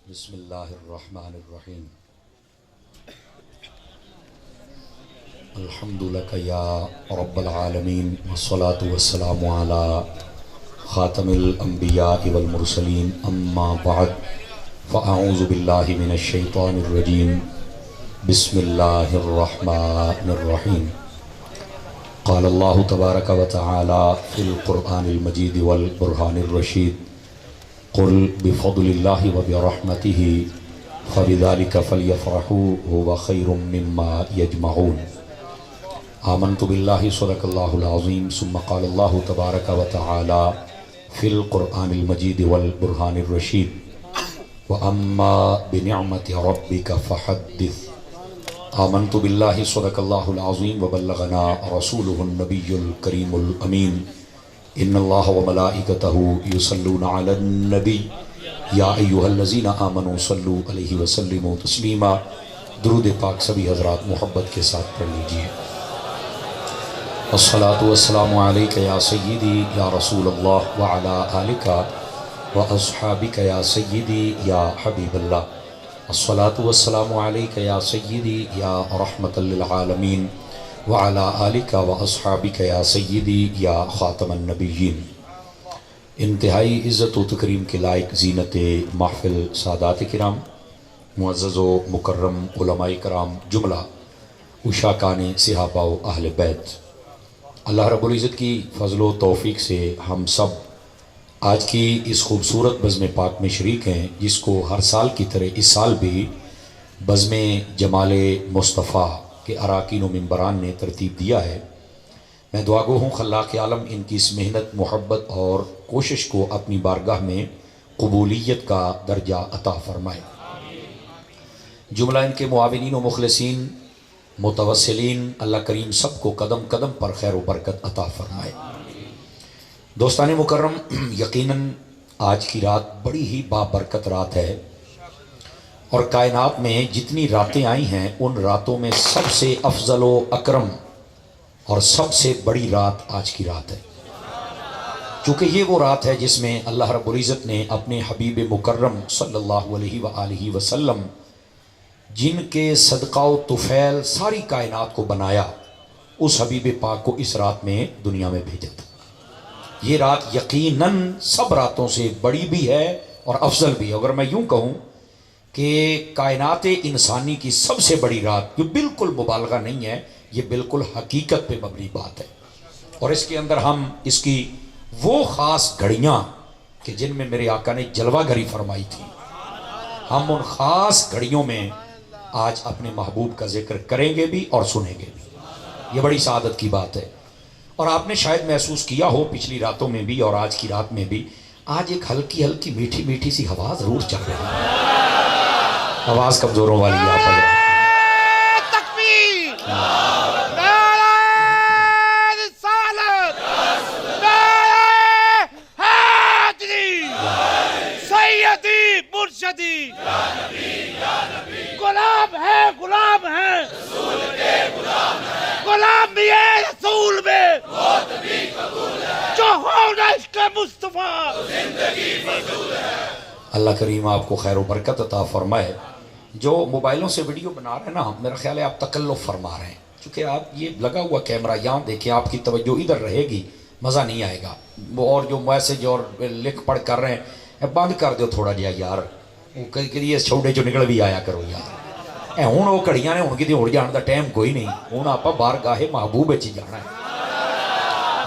بسم اللہ الرحمن الرحیم الحمد لک یا رب العالمین والصلاة والسلام علی خاتم الانبیاء والمرسلین اما بعد فاعوذ باللہ من الشیطان الرجیم بسم اللہ الرحمن الرحیم قال اللہ تبارک و تعالی فی القرآن المجید والبرہان الرشید قل بفضل اللہ وبرحمتہ فبذلک فلیفرحوا هو خیر مما یجمعون آمنت باللہ صدق اللہ العظیم ثم قال اللہ تبارک و تعالی فی القرآن المجید والبرہان الرشید واما بنعمت ربک فحدث آمنت باللہ صدق اللہ العظیم وبلغنا رسولہ النبی الکریم الامین ان اللہ وملائکتہ یصلون علی النبی یا ایہا الذین آمنوا صلوا علیہ وسلموا تسلیما۔ درود پاک سبھی حضرات محبت کے ساتھ پڑھ لیجئے۔ الصلاۃ والسلام علیک یا سیدی یا رسول اللہ وعلی آلک واصحابک یا سیدی یا حبیب اللہ۔ الصلاۃ والسلام علیک یا سیدی یا رحمۃ للعالمین وعلی آلک واصحابک یا سیدی یا خاتم النبیین۔ انتہائی عزت و تکریم کے لائق زینت محفل سادات کرام، معزز و مکرم علماء کرام، جملہ اشاکان صحابہ و اہل بیت، اللہ رب العزت کی فضل و توفیق سے ہم سب آج کی اس خوبصورت بزم پاک میں شریک ہیں، جس کو ہر سال کی طرح اس سال بھی بزم جمال مصطفیٰ کے اراکین و ممبران نے ترتیب دیا ہے۔ میں دعا گو ہوں خلاق عالم ان کی اس محنت، محبت اور کوشش کو اپنی بارگاہ میں قبولیت کا درجہ عطا فرمائے۔ جملہ ان کے معاونین و مخلصین، متوسلین، اللہ کریم سب کو قدم قدم پر خیر و برکت عطا فرمائے۔ دوستان مکرم، یقیناً آج کی رات بڑی ہی بابرکت رات ہے، اور کائنات میں جتنی راتیں آئی ہیں ان راتوں میں سب سے افضل و اکرم اور سب سے بڑی رات آج کی رات ہے، چونکہ یہ وہ رات ہے جس میں اللہ رب العزت نے اپنے حبیب مکرم صلی اللہ علیہ وآلہ وسلم، جن کے صدقہ و طفیل ساری کائنات کو بنایا، اس حبیب پاک کو اس رات میں دنیا میں بھیجا تھا۔ یہ رات یقیناً سب راتوں سے بڑی بھی ہے اور افضل بھی ہے۔ اگر میں یوں کہوں کہ کائنات انسانی کی سب سے بڑی رات، جو بالکل مبالغہ نہیں ہے، یہ بالکل حقیقت پہ مبنی بات ہے، اور اس کے اندر ہم اس کی وہ خاص گھڑیاں کہ جن میں میرے آقا نے جلوہ گری فرمائی تھی، ہم ان خاص گھڑیوں میں آج اپنے محبوب کا ذکر کریں گے بھی اور سنیں گے بھی۔ یہ بڑی سعادت کی بات ہے، اور آپ نے شاید محسوس کیا ہو پچھلی راتوں میں بھی اور آج کی رات میں بھی، آج ایک ہلکی ہلکی میٹھی میٹھی سی ہوا ضرور چل رہی ہے۔ آواز کمزوروں والی ہے، آپ اگر تکبیر، نعرہ رسالت، نعرہ حیدری، سیدی مرشدی، غلام ہے، غلام ہے، غلام بھی ہے، رسول میں، جو ہونا عشق مصطفیٰ، اللہ کریم آپ کو خیر و برکت عطا فرمائے۔ جو موبائلوں سے ویڈیو بنا رہے ہیں نا، میرا خیال ہے آپ تکلف فرما رہے ہیں، چونکہ آپ یہ لگا ہوا کیمرہ یہاں دیکھیں، آپ کی توجہ ادھر رہے گی، مزہ نہیں آئے گا۔ اور جو میسج اور لکھ پڑھ کر رہے ہیں، بند کر دو تھوڑا جہا یار، یہ چھوٹے جو نکل بھی آیا کرو یار۔ ہوں وہ گھڑیاں نے ہوں کہ اڑ جان کا ٹائم کوئی نہیں، ہوں آپ بارگاہ محبوب ہی جانا ہے۔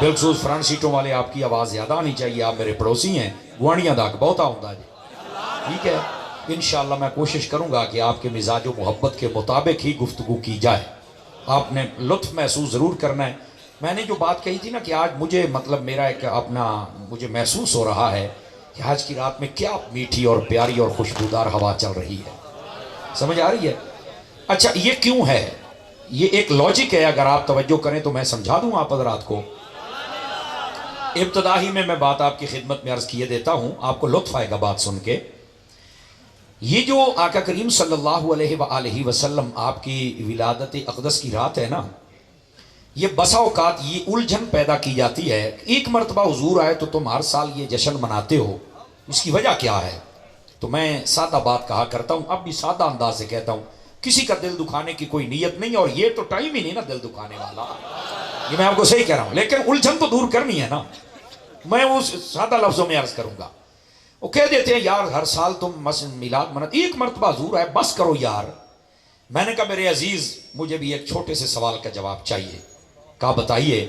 بالخصوص فرنٹ سیٹوں والے، آپ کی آواز زیادہ آنی چاہیے، آپ میرے پڑوسی ہیں، گوانیاں داغ بہت آؤں جی، ٹھیک ہے۔ انشاءاللہ میں کوشش کروں گا کہ آپ کے مزاج و محبت کے مطابق ہی گفتگو کی جائے، آپ نے لطف محسوس ضرور کرنا ہے۔ میں نے جو بات کہی تھی نا کہ آج مجھے میرا ایک اپنا مجھے محسوس ہو رہا ہے کہ آج کی رات میں کیا میٹھی اور پیاری اور خوشبودار ہوا چل رہی ہے، سمجھ آ رہی ہے؟ اچھا یہ کیوں ہے؟ یہ ایک لاجک ہے، اگر آپ توجہ کریں تو میں سمجھا دوں آپ حضرات کو۔ ابتدا ہی میں بات آپ کی خدمت میں عرض کیے دیتا ہوں، آپ کو لطف آئے گا بات سن کے۔ یہ جو آقا کریم صلی اللہ علیہ وآلہ وسلم آپ کی ولادت اقدس کی رات ہے نا، یہ بسا اوقات یہ الجھن پیدا کی جاتی ہے، ایک مرتبہ حضور آئے تو تم ہر سال یہ جشن مناتے ہو، اس کی وجہ کیا ہے؟ تو میں سادہ بات کہا کرتا ہوں، اب بھی سادہ انداز سے کہتا ہوں، کسی کا دل دکھانے کی کوئی نیت نہیں، اور یہ تو ٹائم ہی نہیں نا دل دکھانے والا، یہ میں آپ کو صحیح کہہ رہا ہوں، لیکن الجھن تو دور کرنی ہے نا۔ میں اس سادہ لفظوں میں عرض کروں گا، وہ کہہ دیتے ہیں یار ہر سال تم میلاد مناتے، ایک مرتبہ حضور ہے بس کرو یار۔ میں نے کہا میرے عزیز مجھے بھی ایک چھوٹے سے سوال کا جواب چاہیے۔ کہا بتائیے۔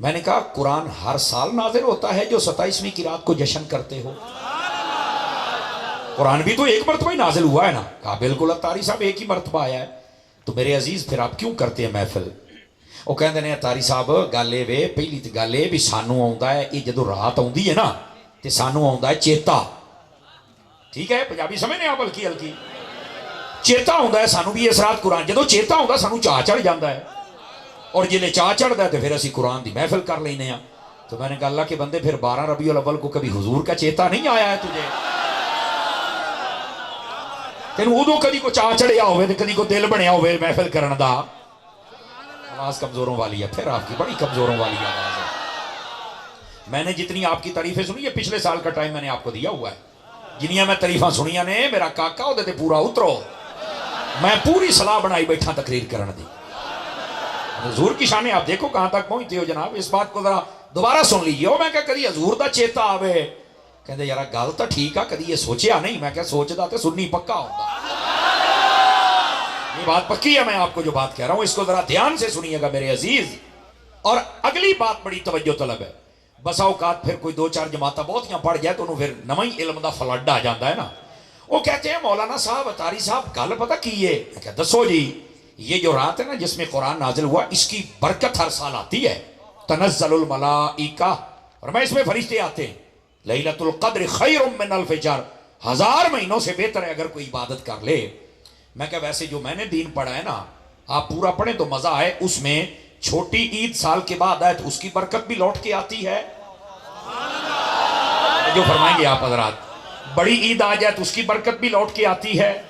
میں نے کہا قرآن ہر سال نازل ہوتا ہے جو 27ویں کی رات کو جشن کرتے ہو؟ قرآن بھی تو ایک مرتبہ ہی نازل ہوا ہے نا؟ کہا بالکل اتاری صاحب ایک ہی مرتبہ آیا ہے۔ تو میرے عزیز پھر آپ کیوں کرتے ہیں محفل؟ وہ کہندے نے اتاری صاحب گل اے وے، پہلی تے گل اے بھی سانوں آوندا ہے، یہ جدوں رات آوندی ہے نا تے سانوں آوندا ہے چیتا، ٹھیک ہے پنجابی سمجھنے آپ ہلکی ہلکی، چیتا آوندا ہے سانوں بھی اس رات قرآن، جدوں چیتا آوندا سانوں چاہ چڑھ جاندا ہے، اور جلے چاہ چڑھدا ہے تو پھر اسی قرآن دی محفل کر لینے ہیں۔ تو میں نے کہا اللہ کے بندے پھر 12 ربیع الاول کو کبھی حضور کا چیتا نہیں آیا ہے تجھے؟ تینوں ادو کدی کو چاہ چڑھیا ہوئے تے کدی کو دل بنیا ہوئے محفل کرن دا؟ آواز کمزوروں والی ہے، پھر آپ کی بڑی کمزوروں والی آواز ہے۔ میں نے جتنی آپ کی تعریفیں سنی ہے پچھلے سال کا ٹائم میں نے آپ کو دیا ہوا ہے، جنیاں میں تعریفاں سنیاں نے میرا کاکا ہو دیتے پورا اترو، میں پوری صلاح بنائی بیٹھا تقریر کرن دی۔ حضور کی شانیں آپ دیکھو کہاں تک پہنچتے ہو جناب، اس بات کو ذرا دوبارہ سن لیجیے۔ میں کہا کدی حضور دا چیتا آوے، کہندے یارا گل تو ٹھیک ہے کدی یہ سوچیا نہیں؟ میں کہا سوچدا تے سنی پکا ہوتا، یہ بات پکی ہے، میں آپ کو جو بات کہہ رہا ہوں اس کو ذرا دھیان سے سنیے گا میرے عزیز۔ اور اگلی بات بڑی توجہ طلب ہے، بسا اوقات پھر کوئی 2-4 جماعتیں بہتیاں پڑھ جائے تو انہوں پھر نویں علم دا فلڈ آ جاتا ہے نا۔ وہ کہتے ہیں مولانا صاحب اتاری صاحب گل پتہ کی ہے؟ میں کہا دسو جی۔ یہ جو رات ہے نا جس میں قرآن نازل ہوا اس کی برکت ہر سال آتی ہے، تنزل الملائکہ، اور میں اس میں فرشتے آتے ہیں، لیلۃ القدر خیر من الف شہر، 1000 مہینوں سے بہتر ہے اگر کوئی عبادت کر لے۔ میں کہا ویسے جو میں نے دین پڑھا ہے نا آپ پورا پڑھیں تو مزہ آئے، اس میں چھوٹی عید سال کے بعد آئے تو اس کی برکت بھی لوٹ کے آتی ہے، جو فرمائیں گے آپ حضرات، بڑی عید آ جائے تو اس کی برکت بھی لوٹ کے آتی ہے،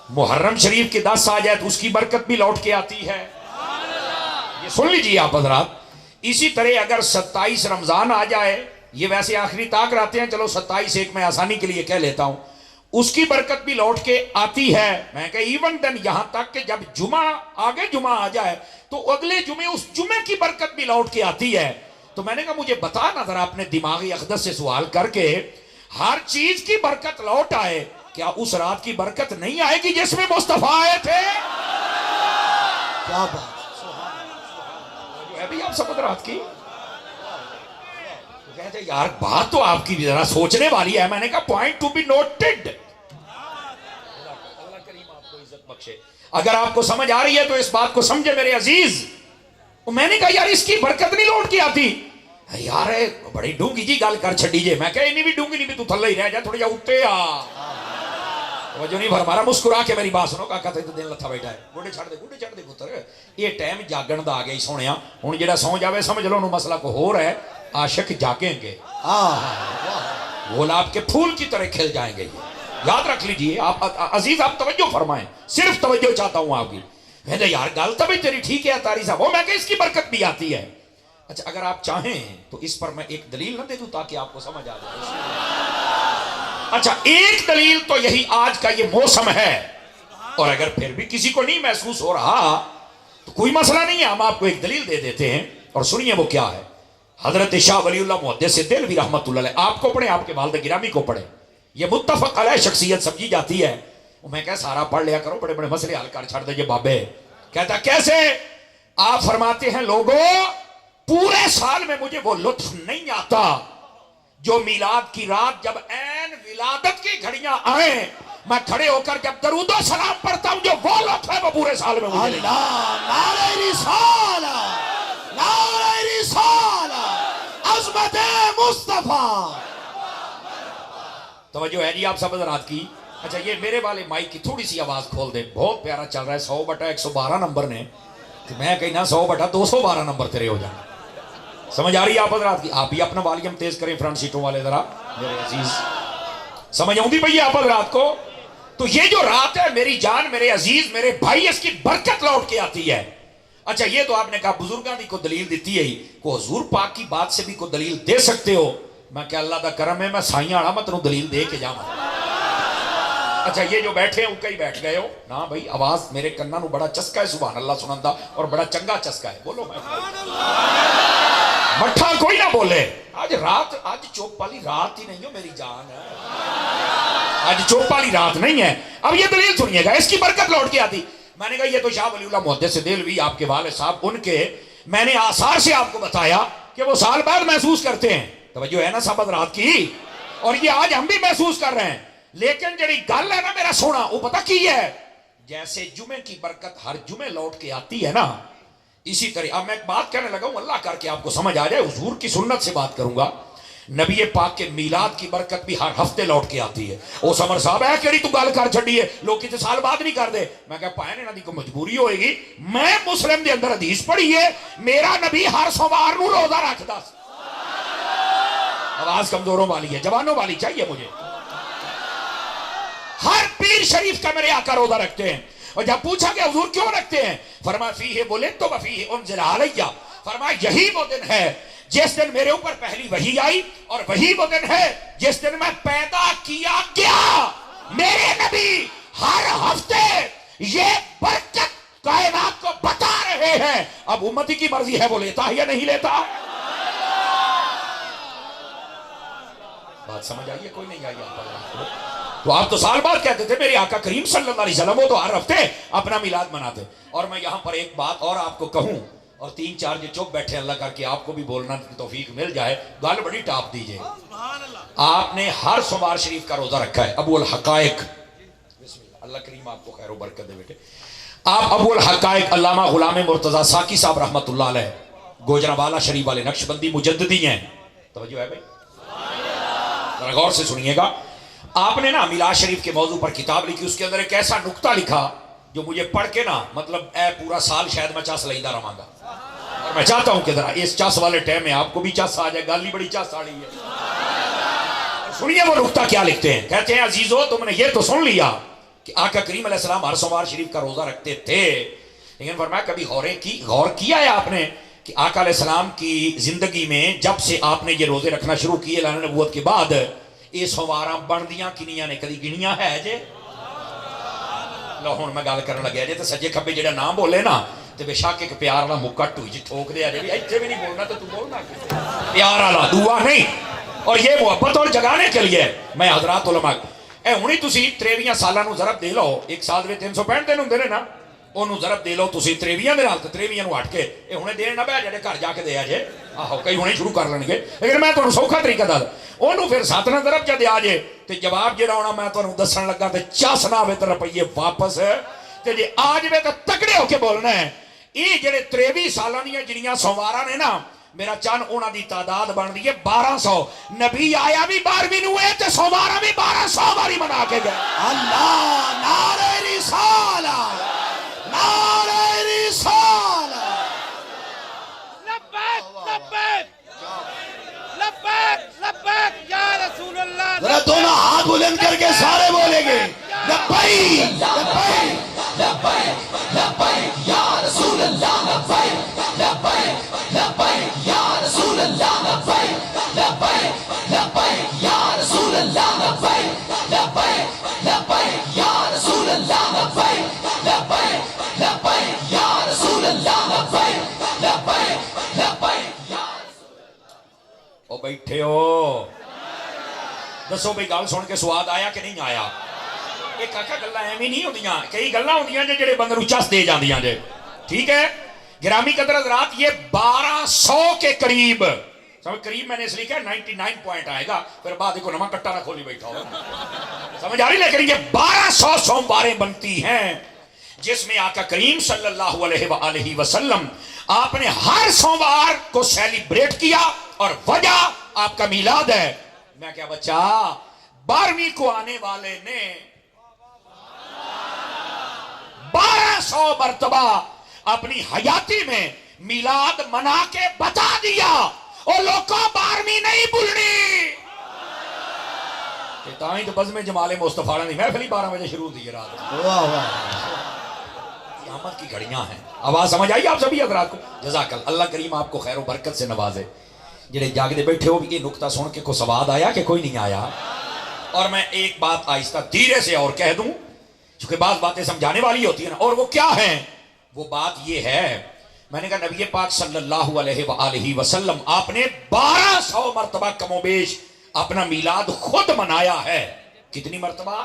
محرم شریف کے 10 آ جائے تو اس کی برکت بھی لوٹ کے آتی ہے، یہ سن لیجئے آپ حضرات۔ اسی طرح اگر 27 رمضان آ جائے، یہ ویسے آخری طاق رہتے ہیں، چلو 27 ایک میں آسانی کے لیے کہہ لیتا ہوں، اس کی برکت بھی لوٹ کے آتی ہے۔ میں کہا ایون دن یہاں تک کہ جب جمعہ آگے جمعہ آ جائے تو اگلے جمعے اس جمعے کی برکت بھی لوٹ کے آتی ہے۔ تو میں نے کہا مجھے بتا نا ذرا اپنے دماغی اقدس سے سوال کر کے، ہر چیز کی برکت لوٹ آئے، کیا اس رات کی برکت نہیں آئے گی جس میں مصطفیٰ آئے تھے؟ کیا بات جو ہے بھی آپ سمجھ رات کی؟ تو کہتے ہیں یار بات تو آپ کی ذرا سوچنے والی ہے۔ میں نے کہا پوائنٹ ٹو بی نوٹڈ، اللہ کریم آپ کو عزت بخشے۔ اگر آپ کو سمجھ آ رہی ہے تو اس بات کو سمجھے میرے عزیز۔ میں نے کہا یار اس کی برکت نہیں لوٹ کے آتی یار، بڑی ڈونگی جی گل کر چھڑی جے۔ میں کہا نہیں بھی ڈونگی نہیں بھی تو تھلے ہی رہ جا، تھوڑی جا اٹھے آ، توجہ نہیں فرمارا، مسکرا کے میری بات سنو، کاکا تے دن لتھا بیٹھا ہے، گوڑے چھڑ دے پتر، یہ ٹائم جاگن دا آ گیا ہی سونیا، ہن جڑا سو جاوے سمجھ لو انہوں مسئلہ کو ہو رہا ہے، عاشق جاگیں گے، گلاب کے پھول کی طرح کھل جائیں گے۔ یاد رکھ لیجئے آپ عزیز، آپ توجہ فرمائیں، صرف توجہ چاہتا ہوں آپ کی۔ کہتے یار گل تو بھی تیری ٹھیک ہے اتاری صاحب، وہ میں کہ اس کی برکت بھی آتی ہے۔ اچھا اگر آپ چاہیں تو اس پر میں ایک دلیل نہ دے دوں تاکہ آپ کو سمجھ آ جائے۔ اچھا ایک دلیل تو یہی آج کا یہ موسم ہے، اور اگر پھر بھی کسی کو نہیں محسوس ہو رہا تو کوئی مسئلہ نہیں ہے، ہم آپ کو ایک دلیل دے دیتے ہیں، اور سنیے وہ کیا ہے۔ حضرت شاہ ولی اللہ محدث دہلوی رحمۃ اللہ علیہ، آپ کو پڑھیں، آپ کے والد گرامی کو پڑھیں، یہ متفق علیہ شخصیت سمجھی جاتی ہے۔ میں کہا سارا پڑھ لیا کرو، بڑے بڑے مسئلے حل کر چھڑ دیجئے بابے۔ کہتا کیسے؟ آپ فرماتے ہیں لوگوں پورے سال میں مجھے وہ لطف نہیں آتا جو میلاد کی رات جب عین ولادت کی گھڑیاں آئیں، میں کھڑے ہو کر جب درود و سلام پڑھتا ہوں، جو وہ لطف ہے وہ پورے سال میں مجھے اللہ نعرہ رسالہ، نعرہ رسالہ، عظمت مصطفیٰ۔ توجہ ہے جی آپ سب حضرات کی؟ اچھا یہ میرے والے مائک کی تھوڑی سی آواز کھول دیں، بہت پیارا چل رہا ہے، 100/112 نمبر نے، میں کہنا 100/212 نمبر تیرے ہو جائیں۔ سمجھ آ رہی ہے آپ حضرات کی؟ آپ بھی اپنا والیوم تیز کریں فرنٹ سیٹوں والے ذرا میرے عزیز، سمجھ آؤں دی بھئی آپ حضرات کو؟ تو یہ جو رات ہے میری جان، میرے عزیز، میرے بھائی، اس کی برکت لوٹ کے آتی ہے۔ اچھا یہ تو آپ نے کہا بزرگاں دی کو دلیل دیتی ہے ہی، کو حضور پاک کی بات سے بھی کو دلیل دے سکتے ہو؟ میں کہ اللہ دا کرم ہے، میں سائیاں آڑا میں تنوں دلیل دے کے جاؤں۔ اچھا یہ جو بیٹھے ہیں کئی بیٹھ گئے ہو نا بھائی، آواز میرے کناں نو بڑا چسکا ہے سبحان اللہ سنندا، اور بڑا چنگا چسکا ہے، بولو میں مٹھا کوئی نہ بولے۔ آج رات، آج چوپ والی رات ہی نہیں ہو میری جان، آج چوپ والی رات نہیں ہے۔ اب یہ دلیل سنیے گا، اس کی برکت لوٹ کے آتی۔ میں نے کہا یہ تو شاہ ولی اللہ محدث دہلوی آپ کے والد صاحب، ان کے میں نے آثار سے آپ کو بتایا کہ وہ سال بعد محسوس کرتے ہیں، توجہ ہے نا سبت رات کی، اور یہ آج ہم بھی محسوس کر رہے ہیں۔ لیکن جڑی گل ہے نا میرا سونا، وہ پتہ کی ہے، جیسے جمعے کی برکت ہر جمعے لوٹ کے آتی ہے نا، اسی طرح اب میں ایک بات کہنے لگا ہوں، اللہ کر کے آپ کو سمجھ آ جائے، حضور کی سنت سے بات کروں گا۔ نبی پاک کے میلاد کی برکت بھی ہر ہفتے لوٹ کے آتی ہے۔ او سمر صاحب ہے کیڑی تو گل کر چھڑی ہے، لوگ کتے سال بعد نہیں کر دے۔ میں کہا پائنے نہ دی کو مجبوری ہوئے گی، میں مسلم دے اندر حدیث پڑھی ہے، میرا نبی ہر سوموار نو روزہ رکھ دا۔ آواز کمزوروں والی ہے، جوانوں والی چاہیے مجھے۔ ہر پیر شریف کا میرے آقا روزہ رکھتے ہیں، اور جب پوچھا کہ حضور کیوں رکھتے ہیں، فرمایا فیہ ولدت و فیہ انزل علیہ، فرمایا یہی وہ دن ہے جس دن میرے اوپر پہلی وحی آئی، اور وہی وہ دن ہے جس دن میں پیدا کیا گیا۔ میرے نبی ہر ہفتے یہ برکت کائنات کو بتا رہے ہیں، اب امتی کی مرضی ہے وہ لیتا ہے یا نہیں لیتا۔ بات سمجھ آئیے کوئی نہیں آئی آپ کو؟ تو آپ تو سال بعد کہتے تھے میرے آقا کریم صلی اللہ علیہ وسلم وہ تو ہر ہفتے اپنا میلاد مناتے۔ اور میں یہاں پر ایک بات اور آپ کو کہوں، اور تین چار جو چپ بیٹھے اللہ کر کے آپ کو بھی بولنا توفیق مل جائے، گال بڑی ٹاپ دیجئے۔ آپ نے ہر سوموار شریف کا روزہ رکھا ہے، ابو الحقائق، بسم اللہ، اللہ کریم آپ کو خیر و برکت دے بیٹے۔ آپ ابو الحقائق علامہ غلام مرتضیٰ ساکی صاحب رحمت اللہ علیہ، گوجرانوالہ شریف والے نقشبندی مجددی ہیں، توجہ ہے بھائی، ذرا غور سے سنیے گا۔ آپ نے نا میلاد شریف کے موضوع پر کتاب لکھی، اس کے اندر ایک ایسا نکتہ لکھا جو مجھے پڑھ کے نا مطلب اے پورا سال شاید میں چس لیندہ رہاں گا، اور میں چاہتا ہوں کہ ذرا اس چس والے ٹائم میں آپ کو بھی چس آ جائے، گالی بڑی چس آ رہی ہے۔ سنیے وہ نکتہ کیا لکھتے ہیں، کہتے ہیں عزیزو تم نے یہ تو سن لیا کہ آقا کریم علیہ السلام ہر سوموار شریف کا روزہ رکھتے تھے، لیکن فرمایا کبھی غور کیا ہے آپ نے کہ آقا علیہ السلام کی زندگی میں جب سے آپ نے یہ روزے رکھنا شروع کیے اعلان نبوت کے بعد، یہ سومواراں بندیاں کنیاں نے کدی گنیاں ہے جے؟ لو ہن میں گل کرن لگیا جے تے سجے کھبے جڑا نام بولے نا تے بے شک ایک پیار والا مکا ٹوئی جی ٹھوک دے اجے بھی ایتھے بھی نہیں بولنا تے تو بولنا پیار والا دعا نہیں، اور یہ محبت اور جگانے کے لیے میں حضرات علماء اے ہونی تسی 23 سالاں نو ضرب دے لو، ایک سال دے 365 دن ہوندے نے نا، ਉਹਨੂੰ ਜ਼ਰਬ ਦੇ ਲਓ ਤੁਸੀਂ 23 ਦੇ ਨਾਲ ਤੇ 23 ਨੂੰ ਹਟ ਕੇ ਇਹ ਹੁਣੇ ਦੇਣ ਨਾ ਬੈ ਜਿਹੜੇ ਘਰ ਜਾ ਕੇ ਦਿਆ ਜੇ, ਆਹੋ ਕਈ ਹੁਣੇ ਸ਼ੁਰੂ ਕਰ ਲੈਣਗੇ, ਲੇਕਿਨ ਮੈਂ ਤੁਹਾਨੂੰ ਸੌਖਾ ਤਰੀਕਾ ਦੱਸ, ਉਹਨੂੰ ਫਿਰ 7 ਨਾਲ ਜ਼ਰਬ ਜਦ ਆ ਜੇ ਤੇ ਜਵਾਬ ਜਿਹੜਾ ਆਉਣਾ ਮੈਂ ਤੁਹਾਨੂੰ ਦੱਸਣ ਲੱਗਾ ਤੇ ਚਸ ਨਾ ਆਵੇ ਤੇ ਰੁਪਈਏ ਵਾਪਸ, ਤੇ ਜੇ ਆ ਜਾਵੇ ਤਾਂ ਤਕੜੇ ਹੋ ਕੇ ਬੋਲਣਾ ਹੈ। ਇਹ ਜਿਹੜੇ 23 ਸਾਲਾਂ ਦੀਆਂ ਜਿਹੜੀਆਂ ਸੋਮਵਾਰਾਂ ਨੇ ਨਾ, ਮੇਰਾ ਚੰਨ ਉਹਨਾਂ ਦੀ ਤਾਦਾਦ ਬਣਦੀ ਹੈ 1200। ਨਬੀ ਆਇਆ ਵੀ 12ਵੀਂ ਨੂੰ ਹੈ ਤੇ ਸੋਮਵਾਰਾਂ ਵੀ 1200 ਵਾਰੀ ਮਨਾ ਕੇ ਗਏ। ਅੱਲਾਹ ਨਾਰੇ ਰਿਸਾਲਾ نعرہ رسالہ لبیک لبیک لبیک لبیک یا رسول اللہ، ذرا دونوں ہاتھ بلند کر کے سارے بولیں گے لبیک لبیک لبیک لبیک یا رسول اللہ، لبیک لبیک لبیک یا رسول اللہ، لبیک لبیک لبیک یا رسول اللہ، لبیک لبیک لبیک یا رسول اللہ، لبیک لبیک لبیک یا رسول اللہ، لبیک لبیک لبیک یا رسول اللہ۔ او بیٹھے ہو دسو بھئی گل سن کے سواد آیا کہ نہیں آیا؟ ایک آقا گلہ ایمی نہیں ہوندیاں، کئی گلہ ہوندیاں جڑے بندر چس دے جاندیاں جے، ٹھیک ہے گرامی قدر حضرات، یہ 1200 کے قریب، سمجھ قریب میں نے اس لکھا ہے 99 پوائنٹ آئے گا، پھر بعد کو نمہ کٹا نہ کھولی بیٹھا ہو، سمجھ آ رہی، لیکن یہ 1200 سومواریں بنتی ہیں جس میں آقا کریم صلی اللہ علیہ وآلہ وسلم آپ نے ہر سوموار کو سیلیبریٹ کیا، اور وجہ آپ کا میلاد ہے۔ میں کیا بچہ 12ویں کو آنے والے نے 1200 مرتبہ اپنی حیاتی میں میلاد منا کے بتا دیا، اور لوگوں 12ویں نہیں بھولنی، تاہیں تو بزم جمال مصطفیٰ نے محفلی 12 بجے شروع دی رات، قیامت کی گھڑیاں ہیں۔ آواز سمجھ آئی آپ سبھی حضرات کو؟ جزاک اللہ، اللہ کریم آپ کو خیر و برکت سے نوازے۔ جڑے جاگدے بیٹھے ہو بھی یہ نکتہ سن کے کو سواد آیا کہ کوئی نہیں آیا؟ اور میں ایک بات آہستہ دھیرے سے اور کہہ دوں چونکہ بعض باتیں سمجھانے والی ہوتی ہیں نا، اور وہ کیا ہیں؟ وہ بات یہ ہے، میں نے کہا نبی پاک صلی اللہ علیہ وآلہ وسلم آپ نے 1200 مرتبہ کم و بیش اپنا میلاد خود منایا ہے۔ کتنی مرتبہ؟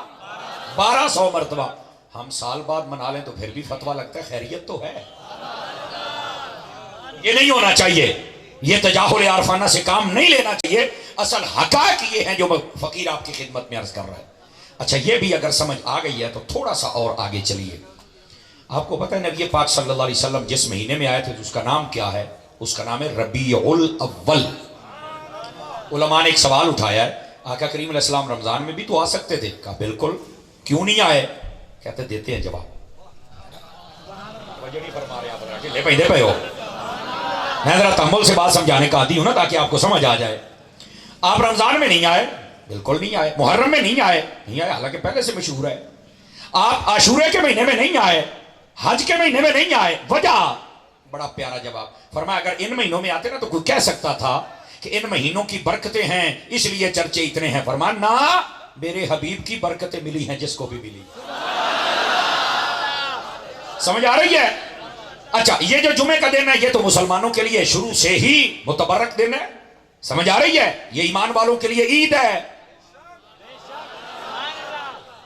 1200 مرتبہ۔ ہم سال بعد منا لیں تو پھر بھی فتویٰ لگتا ہے خیریت تو ہے۔ یہ نہیں ہونا چاہیے، یہ تجاہل عارفانہ سے کام نہیں لینا چاہیے۔ اصل حقائق یہ ہیں جو فقیر آپ کی خدمت میں عرض کر رہا ہے۔ اچھا یہ بھی اگر سمجھ آ گئی ہے تو تھوڑا سا اور آگے چلیے۔ آپ کو پتہ ہے نبی پاک صلی اللہ علیہ وسلم جس مہینے میں آئے تھے اس کا نام کیا ہے؟ اس کا نام ہے ربیع الاول۔ علماء نے ایک سوال اٹھایا ہے، آقا کریم علیہ السلام رمضان میں بھی تو آ سکتے تھے؟ کہا بالکل، کیوں نہیں آئے؟ کہتے دیتے ہیں جواب۔ توجہ نہیں فرما رہے آپ، لے پہ دے پہ ہو، میں ذرا تحمل سے بات سمجھانے کا عادی ہوں نا تاکہ آپ کو سمجھ آ جائے۔ آپ رمضان میں نہیں آئے؟ بالکل نہیں آئے۔ محرم میں نہیں آئے؟ نہیں آئے، حالانکہ پہلے سے مشہور ہے۔ آپ عاشورے کے مہینے میں نہیں آئے، حج کے مہینے میں نہیں آئے، وجہ؟ بڑا پیارا جواب، فرمایا اگر ان مہینوں میں آتے نا تو کوئی کہہ سکتا تھا کہ ان مہینوں کی برکتیں ہیں اس لیے چرچے اتنے ہیں۔ فرمایا نا، میرے حبیب کی برکتیں ملی ہیں جس کو بھی ملی۔ سمجھ آ رہی ہے؟ اچھا یہ جو جمعے کا دن ہے یہ تو مسلمانوں کے لیے شروع سے ہی متبرک دن ہے، سمجھ آ رہی ہے؟ یہ ایمان والوں کے لیے عید ہے۔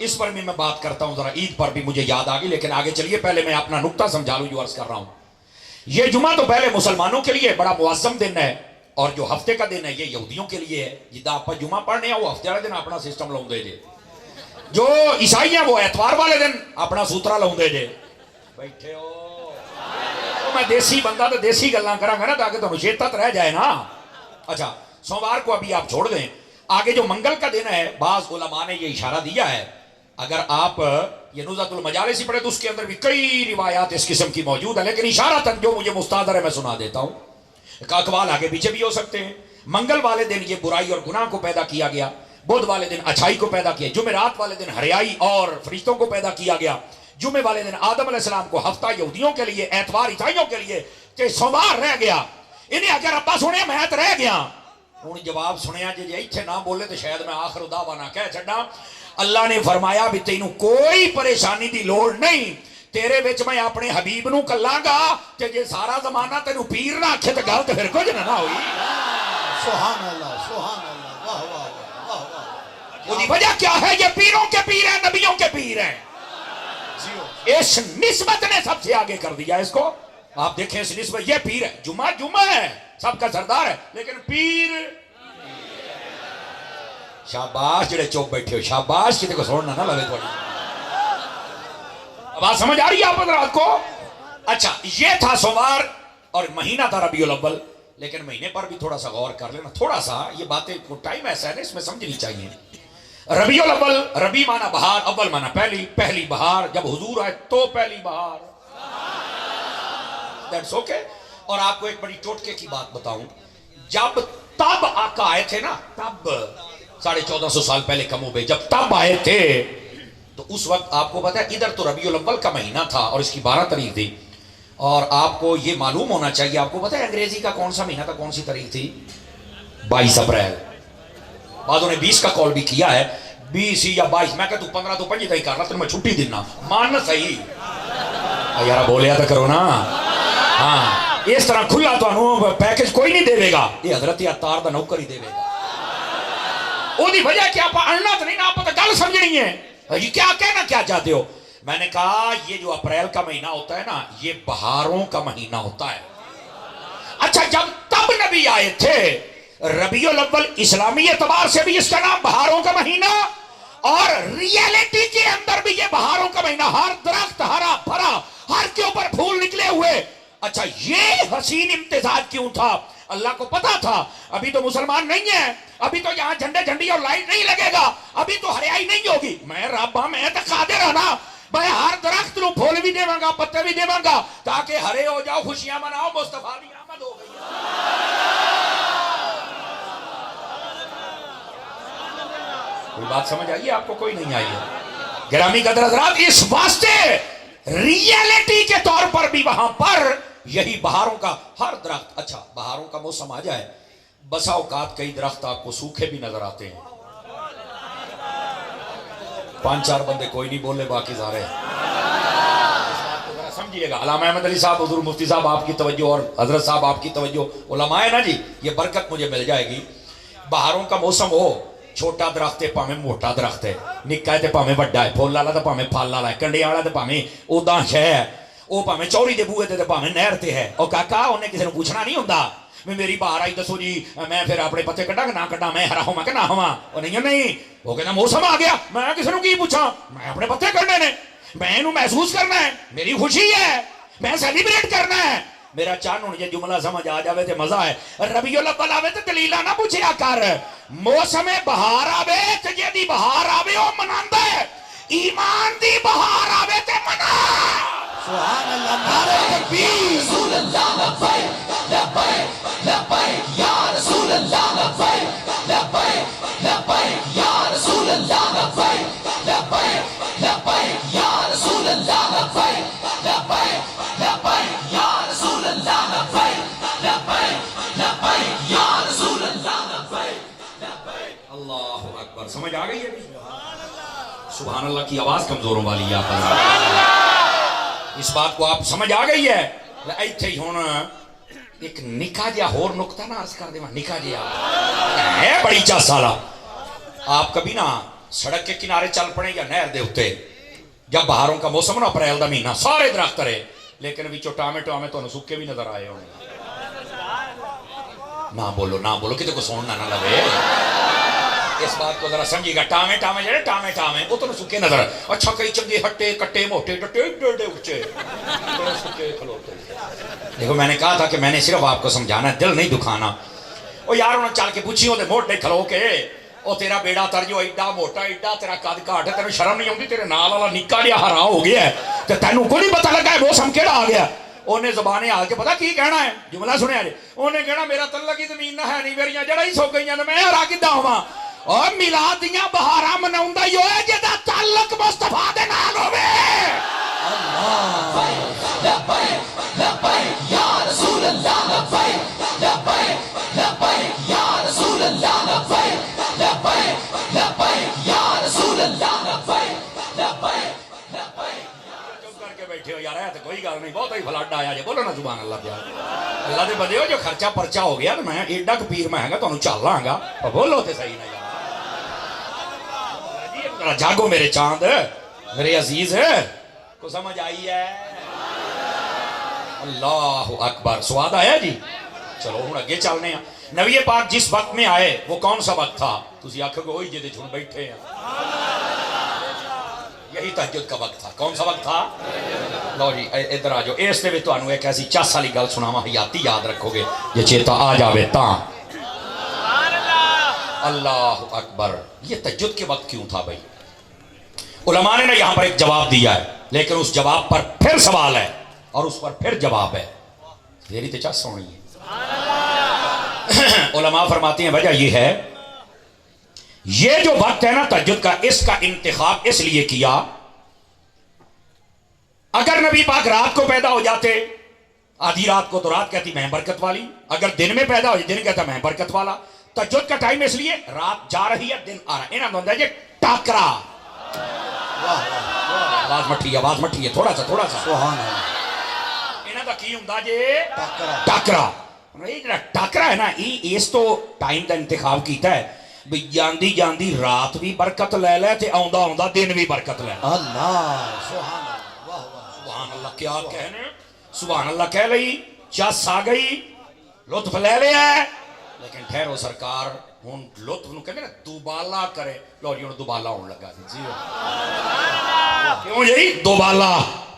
اس پر بھی میں بات کرتا ہوں، ذرا عید پر بھی مجھے یاد آ گئی، لیکن آگے چلیے پہلے میں اپنا نقطہ سمجھا لوں جو عرض کر رہا ہوں۔ یہ جمعہ تو پہلے مسلمانوں کے لیے بڑا معظم دن ہے، اور جو ہفتے کا دن ہے یہ یہودیوں کے لیے ہے۔ جدہ آپ جمعہ پڑھنے ہیں وہ ہفتے والے دن اپنا سسٹم لاؤں دے جے، جو عیسائی ہیں وہ اتوار والے دن اپنا سوترا لاؤں دے جے۔ بیٹھے ہو میں دیسی بندہ تو دیسی گلاں کراں گا نا تاکہ تو شیطت رہ جائے نا۔ اچھا سوموار کو ابھی آپ چھوڑ دیں، آگے جو منگل کا دن ہے بعض علماء نے یہ اشارہ دیا ہے، اگر آپ یہ نزہۃ المجالس پڑھے تو اس کے اندر بھی کئی روایات اس قسم کی موجود ہیں، لیکن اشارتاً جو مجھے مستحضر ہے میں سنا دیتا ہوں۔ اقوال آگے پیچھے بھی ہو سکتے ہیں۔ منگل والے دن یہ برائی اور گناہ کو پیدا کیا گیا، بدھ والے دن اچھائی کو پیدا کیا، جمعرات والے دن حیائی اور فرشتوں کو پیدا کیا گیا، جمعے والے دن آدم علیہ السلام کو ہفتہ یہودیوں کے لیے، اتوار عیسائیوں کے لیے، کہ سوموار رہ گیا۔ انہیں اگر ابا سنیا میں تو رہ گیا ہوں جواب سنیا جی ایتھے نہ بولے تو شاید میں آخر دعوانا کہہ چھڈا۔ اللہ نے فرمایا بھی تینوں کوئی پریشانی دی لوڑ نہیں، تیرے وچ میں اپنے حبیب نو کلاں گا کہ جے سارا زمانہ تینوں پیر نہ آکھے تو گل تے پھر کچھ نہ ہوئی۔ سبحان اللہ، سبحان اللہ، واہ واہ واہ واہ۔ وہ دی وجہ کیا ہے؟ یہ پیروں کے پیر ہیں، نبیوں کے پیر ہیں۔ اس نسبت نے سب سے آگے کر دیا اس کو۔ آپ دیکھیں اس نسبت، یہ پیر ہے، جمعہ جمعہ ہے، سب کا سردار ہے، لیکن پیر۔ شاباش جڑے چوپ بیٹھے ہو، شاباش، کسی کو سوڑنا نہ لگے تھوڑی۔ اب آپ سمجھ آ رہی ہے آپ حضرات کو؟ اچھا یہ تھا سوموار اور مہینہ تھا ربیع الاول، لیکن مہینے پر بھی تھوڑا سا غور کر لینا، تھوڑا سا یہ باتیں کو ٹائم ایسا ہے نا اس میں سمجھنی چاہیے۔ ربیع الاول، ربیع معنی بہار، اول معنی پہلی، پہلی بہار، جب حضور آئے تو پہلی بہار۔ That's okay. اور آپ کو ایک بڑی ٹوٹکے کی بات بتاؤں، جب تب آقا آئے تھے نا، تب 1450 سال پہلے کم ہو گئے، جب تب آئے تھے تو اس وقت آپ کو پتا ہے ادھر تو ربیع الاول کا مہینہ تھا اور اس کی 12 تاریخ تھی، اور آپ کو یہ معلوم ہونا چاہیے، آپ کو پتا ہے انگریزی کا کون سا مہینہ تھا، کون سی تاریخ تھی؟ 22 اپریل۔ بعضوں نے 20 کا کال بھی کیا ہے، 20 یا 22، میں کہتا ہوں 15 تو 5 تک کر رہا تو میں چھٹی دینا، ماننا صحیح یارا، بولیا تو کرو نا۔ ہاں اس طرح کھلا تو پیکج کوئی نہیں دے گا، یہ حضرت عطار دا نوکر ہی دے گا۔ وہ دی وجہ کیا پڑھنا تو نہیں نا، آپ گل سمجھنی ہے یہ کیا کہنا کیا چاہتے ہو۔ میں نے کہا یہ جو اپریل کا مہینہ ہوتا ہے نا یہ بہاروں کا مہینہ ہوتا ہے۔ اچھا جب تب نبی آئے تھے ربیع الاول اسلامی اعتبار سے بھی اس کا نام بہاروں کا مہینہ، اور ریئلٹی کے اندر بھی یہ بہاروں کا مہینہ، ہر درخت ہرا بھرا، ہر کے اوپر پھول نکلے ہوئے۔ اچھا یہ حسین امتزاج کیوں تھا؟ اللہ کو پتا تھا ابھی تو مسلمان نہیں ہیں، ابھی تو یہاں جھنڈے جھنڈی اور لائٹ نہیں لگے گا، ابھی تو ہریائی نہیں ہوگی، میں رب ہاں، میں تو قادر ہوں نا، میں ہر درخت نو پھول بھی دیواں گا، پتے بھی دیواں گا تاکہ ہرے ہو جاؤ، خوشیاں مناؤ، مصطفیٰ کی آمد ہو گئی۔ کوئی بات سمجھ آئی ہے آپ کو؟ کوئی نہیں آئی ہے؟ گرامی قدر حضرات، اس واسطے ریئلٹی کے طور پر بھی وہاں پر یہی بہاروں کا ہر درخت، اچھا بہاروں کا موسم آ جائے، بسا اوقات کئی درخت آپ کو سوکھے بھی نظر آتے ہیں، 5 4 بندے کوئی نہیں بولے، باقی سارے سمجھیے گا۔ علامہ احمد علی صاحب، حضور مفتی صاحب آپ کی توجہ، اور حضرت صاحب آپ کی توجہ، علماء ہے نا جی، یہ برکت مجھے مل جائے گی۔ بہاروں کا موسم ہو، چھوٹا درخت ہے پاویں موٹا درخت ہے، نکا ہے تے پاویں بڑا ہے، پھول والا تے پاویں پھل والا ہے، کنڈے والا تے پاویں اوداں شے ہے، وہ پاویں چوری دے بوئے تے پاویں نہر تے ہے، اور کاکا انہیں کسی نے پوچھنا نہیں ہوندا میں میری باہر آئی دسو جی میں پھر اپنے پتے کٹا کہ نہ کٹا، میں ہرا ہوا کہ نہ ہوا، وہ نہیں وہ کہنا موسم آ گیا، میں کسی نے کی پوچھا، میں اپنے پتے کٹنے نے، میں انہوں محسوس کرنا ہے، میری خوشی ہے، میں سیلیبریٹ کرنا ہے۔ میرا چان ہوں یہ جملہ سمجھ آ جاوے تے مزہ ہے، ربیع الاول آوے تے دلیلہ نہ پوچھیا کر، موسم بہار آوے تے جے دی بہار آوے او مناندا ہے، ایمان دی بہار آوے تے منا۔ سبحان اللہ، نعرہ تکبیر، رسول اللہ لبیک لبیک لبیک یا رسول اللہ لبیک لبیک لبیک یا رسول اللہ لبیک لبیک لبیک یا رسول اللہ لبیک لبیک لبیک یا رسول اللہ لبیک لبیک لبیک یا رسول اللہ لبیک۔ اللہ اکبر، سمجھ آ گئی ہے؟ سبحان اللہ کی آواز کمزوروں والی ہے آپ، اس بات کو آپ سمجھ آ گئی ہے؟ ایتھے ہی ہونا ایک نکاح جہا ہور نقطہ نہ عرض کر دے، نکاح جہا ہے بڑی 4 سالہ۔ آپ کبھی نہ سڑک کے کنارے چل پڑے یا نہر دے ہوتے، جب بہاروں کا موسم نا اپریل دا مہینہ، سارے درخت رہے لیکن وچوں ٹامے ٹامے تو سکے بھی نظر آئے ہونے۔ نہ بولو کتے کو سوننا نہ لگے، اس بات کو ذرا سمجھیے گا، ٹامے ٹامے جڑے ٹامے ٹامے وہ تو سکے نظر، اچھا کئی چنگے ہٹے کٹے موٹے ڈٹے ڈڑے اچھے سکے کھلوتے۔ دیکھو میں نے کہا تھا کہ میں نے صرف آپ کو سمجھانا ہے، دل نہیں دکھانا۔ وہ یار انہوں نے چل کے پوچھی ہوتے موٹے کھلو کے، وہ تیرا بیڑا ترجو ایڈا موٹا ایڈا تیرا قد کاٹ ہے، تیرے شرم نہیں آتی، تیرے نال والا نکا جہا ہرا ہو گیا ہے تے تینوں کو نہیں پتہ لگا ہے موسم کیڑا آ گیا۔ انہیں زبانیں آ کے پتا کی کہنا ہے، جملہ سنیا جی، انہیں کہنا میرا تلہ کی زمین نہ ہے نہیں، میریاں جڑا ہی سو گئیاں میں ہرا کداں ہواں۔ اور میلاد دیاں بہاراں مناوندا ہی ہوئے جدا تعلق مصطفیٰ دے نال ہوئے۔ لبیک لبیک یا رسول اللہ لبیک لبیک لبیک یا رسول اللہ لبیک لبیک لبیک یا رسول اللہ لبیک لبیک لبیک۔ چپ کر کے بیٹھے ہو یار، ہے تو کوئی گل نہیں، بہت ہی فلڈ آیا جی، بولو نا سبحان اللہ پیار۔ اللہ دے بندے ہو جو خرچہ پرچہ ہو گیا تو میں ایڈا کہ پیر میں گا تانوں چل لاں گا، بولو تے صحیح نہیں یار۔ جاگو میرے چاند، میرے عزیز کو سمجھ آئی ہے؟ اللہ اکبر، سواد آیا جی؟ چلو ہوں اگے چلنے ہیں۔ نبی پاک جس وقت میں آئے وہ کون سا وقت تھا؟ تسی آکھو گے وہی جدے چھڑ بیٹھے ہیں، یہی تہجد کا وقت تھا۔ کون سا وقت تھا؟ لو جی ادھر آ جاؤ، اس دے وچ تانوں ایک ایسی چس والی گل سناواں، حیاتی یاد رکھو گے جے چیتا آ جاوے تاں۔ اللہ اکبر، یہ تہجد کے وقت کیوں تھا بھائی؟ علماء نے یہاں پر ایک جواب دیا ہے، لیکن اس جواب پر پھر سوال ہے اور اس پر پھر جواب ہے، میری تو چس ہونی ہے۔ علماء فرماتے ہیں وجہ یہ ہے، یہ جو وقت ہے نا تہجد کا، اس کا انتخاب اس لیے کیا، اگر نبی پاک رات کو پیدا ہو جاتے، آدھی رات کو، تو رات کہتی میں برکت والی، اگر دن میں پیدا ہو جاتے دن کہتا میں برکت والا۔ تہجد کا ٹائم اس لیے رات جا رہی ہے دن آ رہا ہے، انہاں نے ہوندہ ہے ٹاکرا۔ آواز مٹھی ہے، تھوڑا سا سبحان اللہ، انہاں دا کی ہوندہ جے ٹاکرا۔ یہ جڑا ٹاکرا ہے نا، یہ اس تو ٹائم دا انتخاب کیتا ہے بھی جاندی جاندی رات بھی برکت لے لے تے آوندا آوندا دن بھی برکت لے۔ اللہ سبحان اللہ، واہ واہ سبحان اللہ، کیا کہنے، سبحان اللہ کہہ لئی، چس آ گئی، لطف لے لیا ہے، لیکن ٹھہرو سرکار ہوں لطف نو کہنے نا دوبالا کرے۔ لو جی ہوں دوبالا ہون لگا جی، کیوں جی دوبالا؟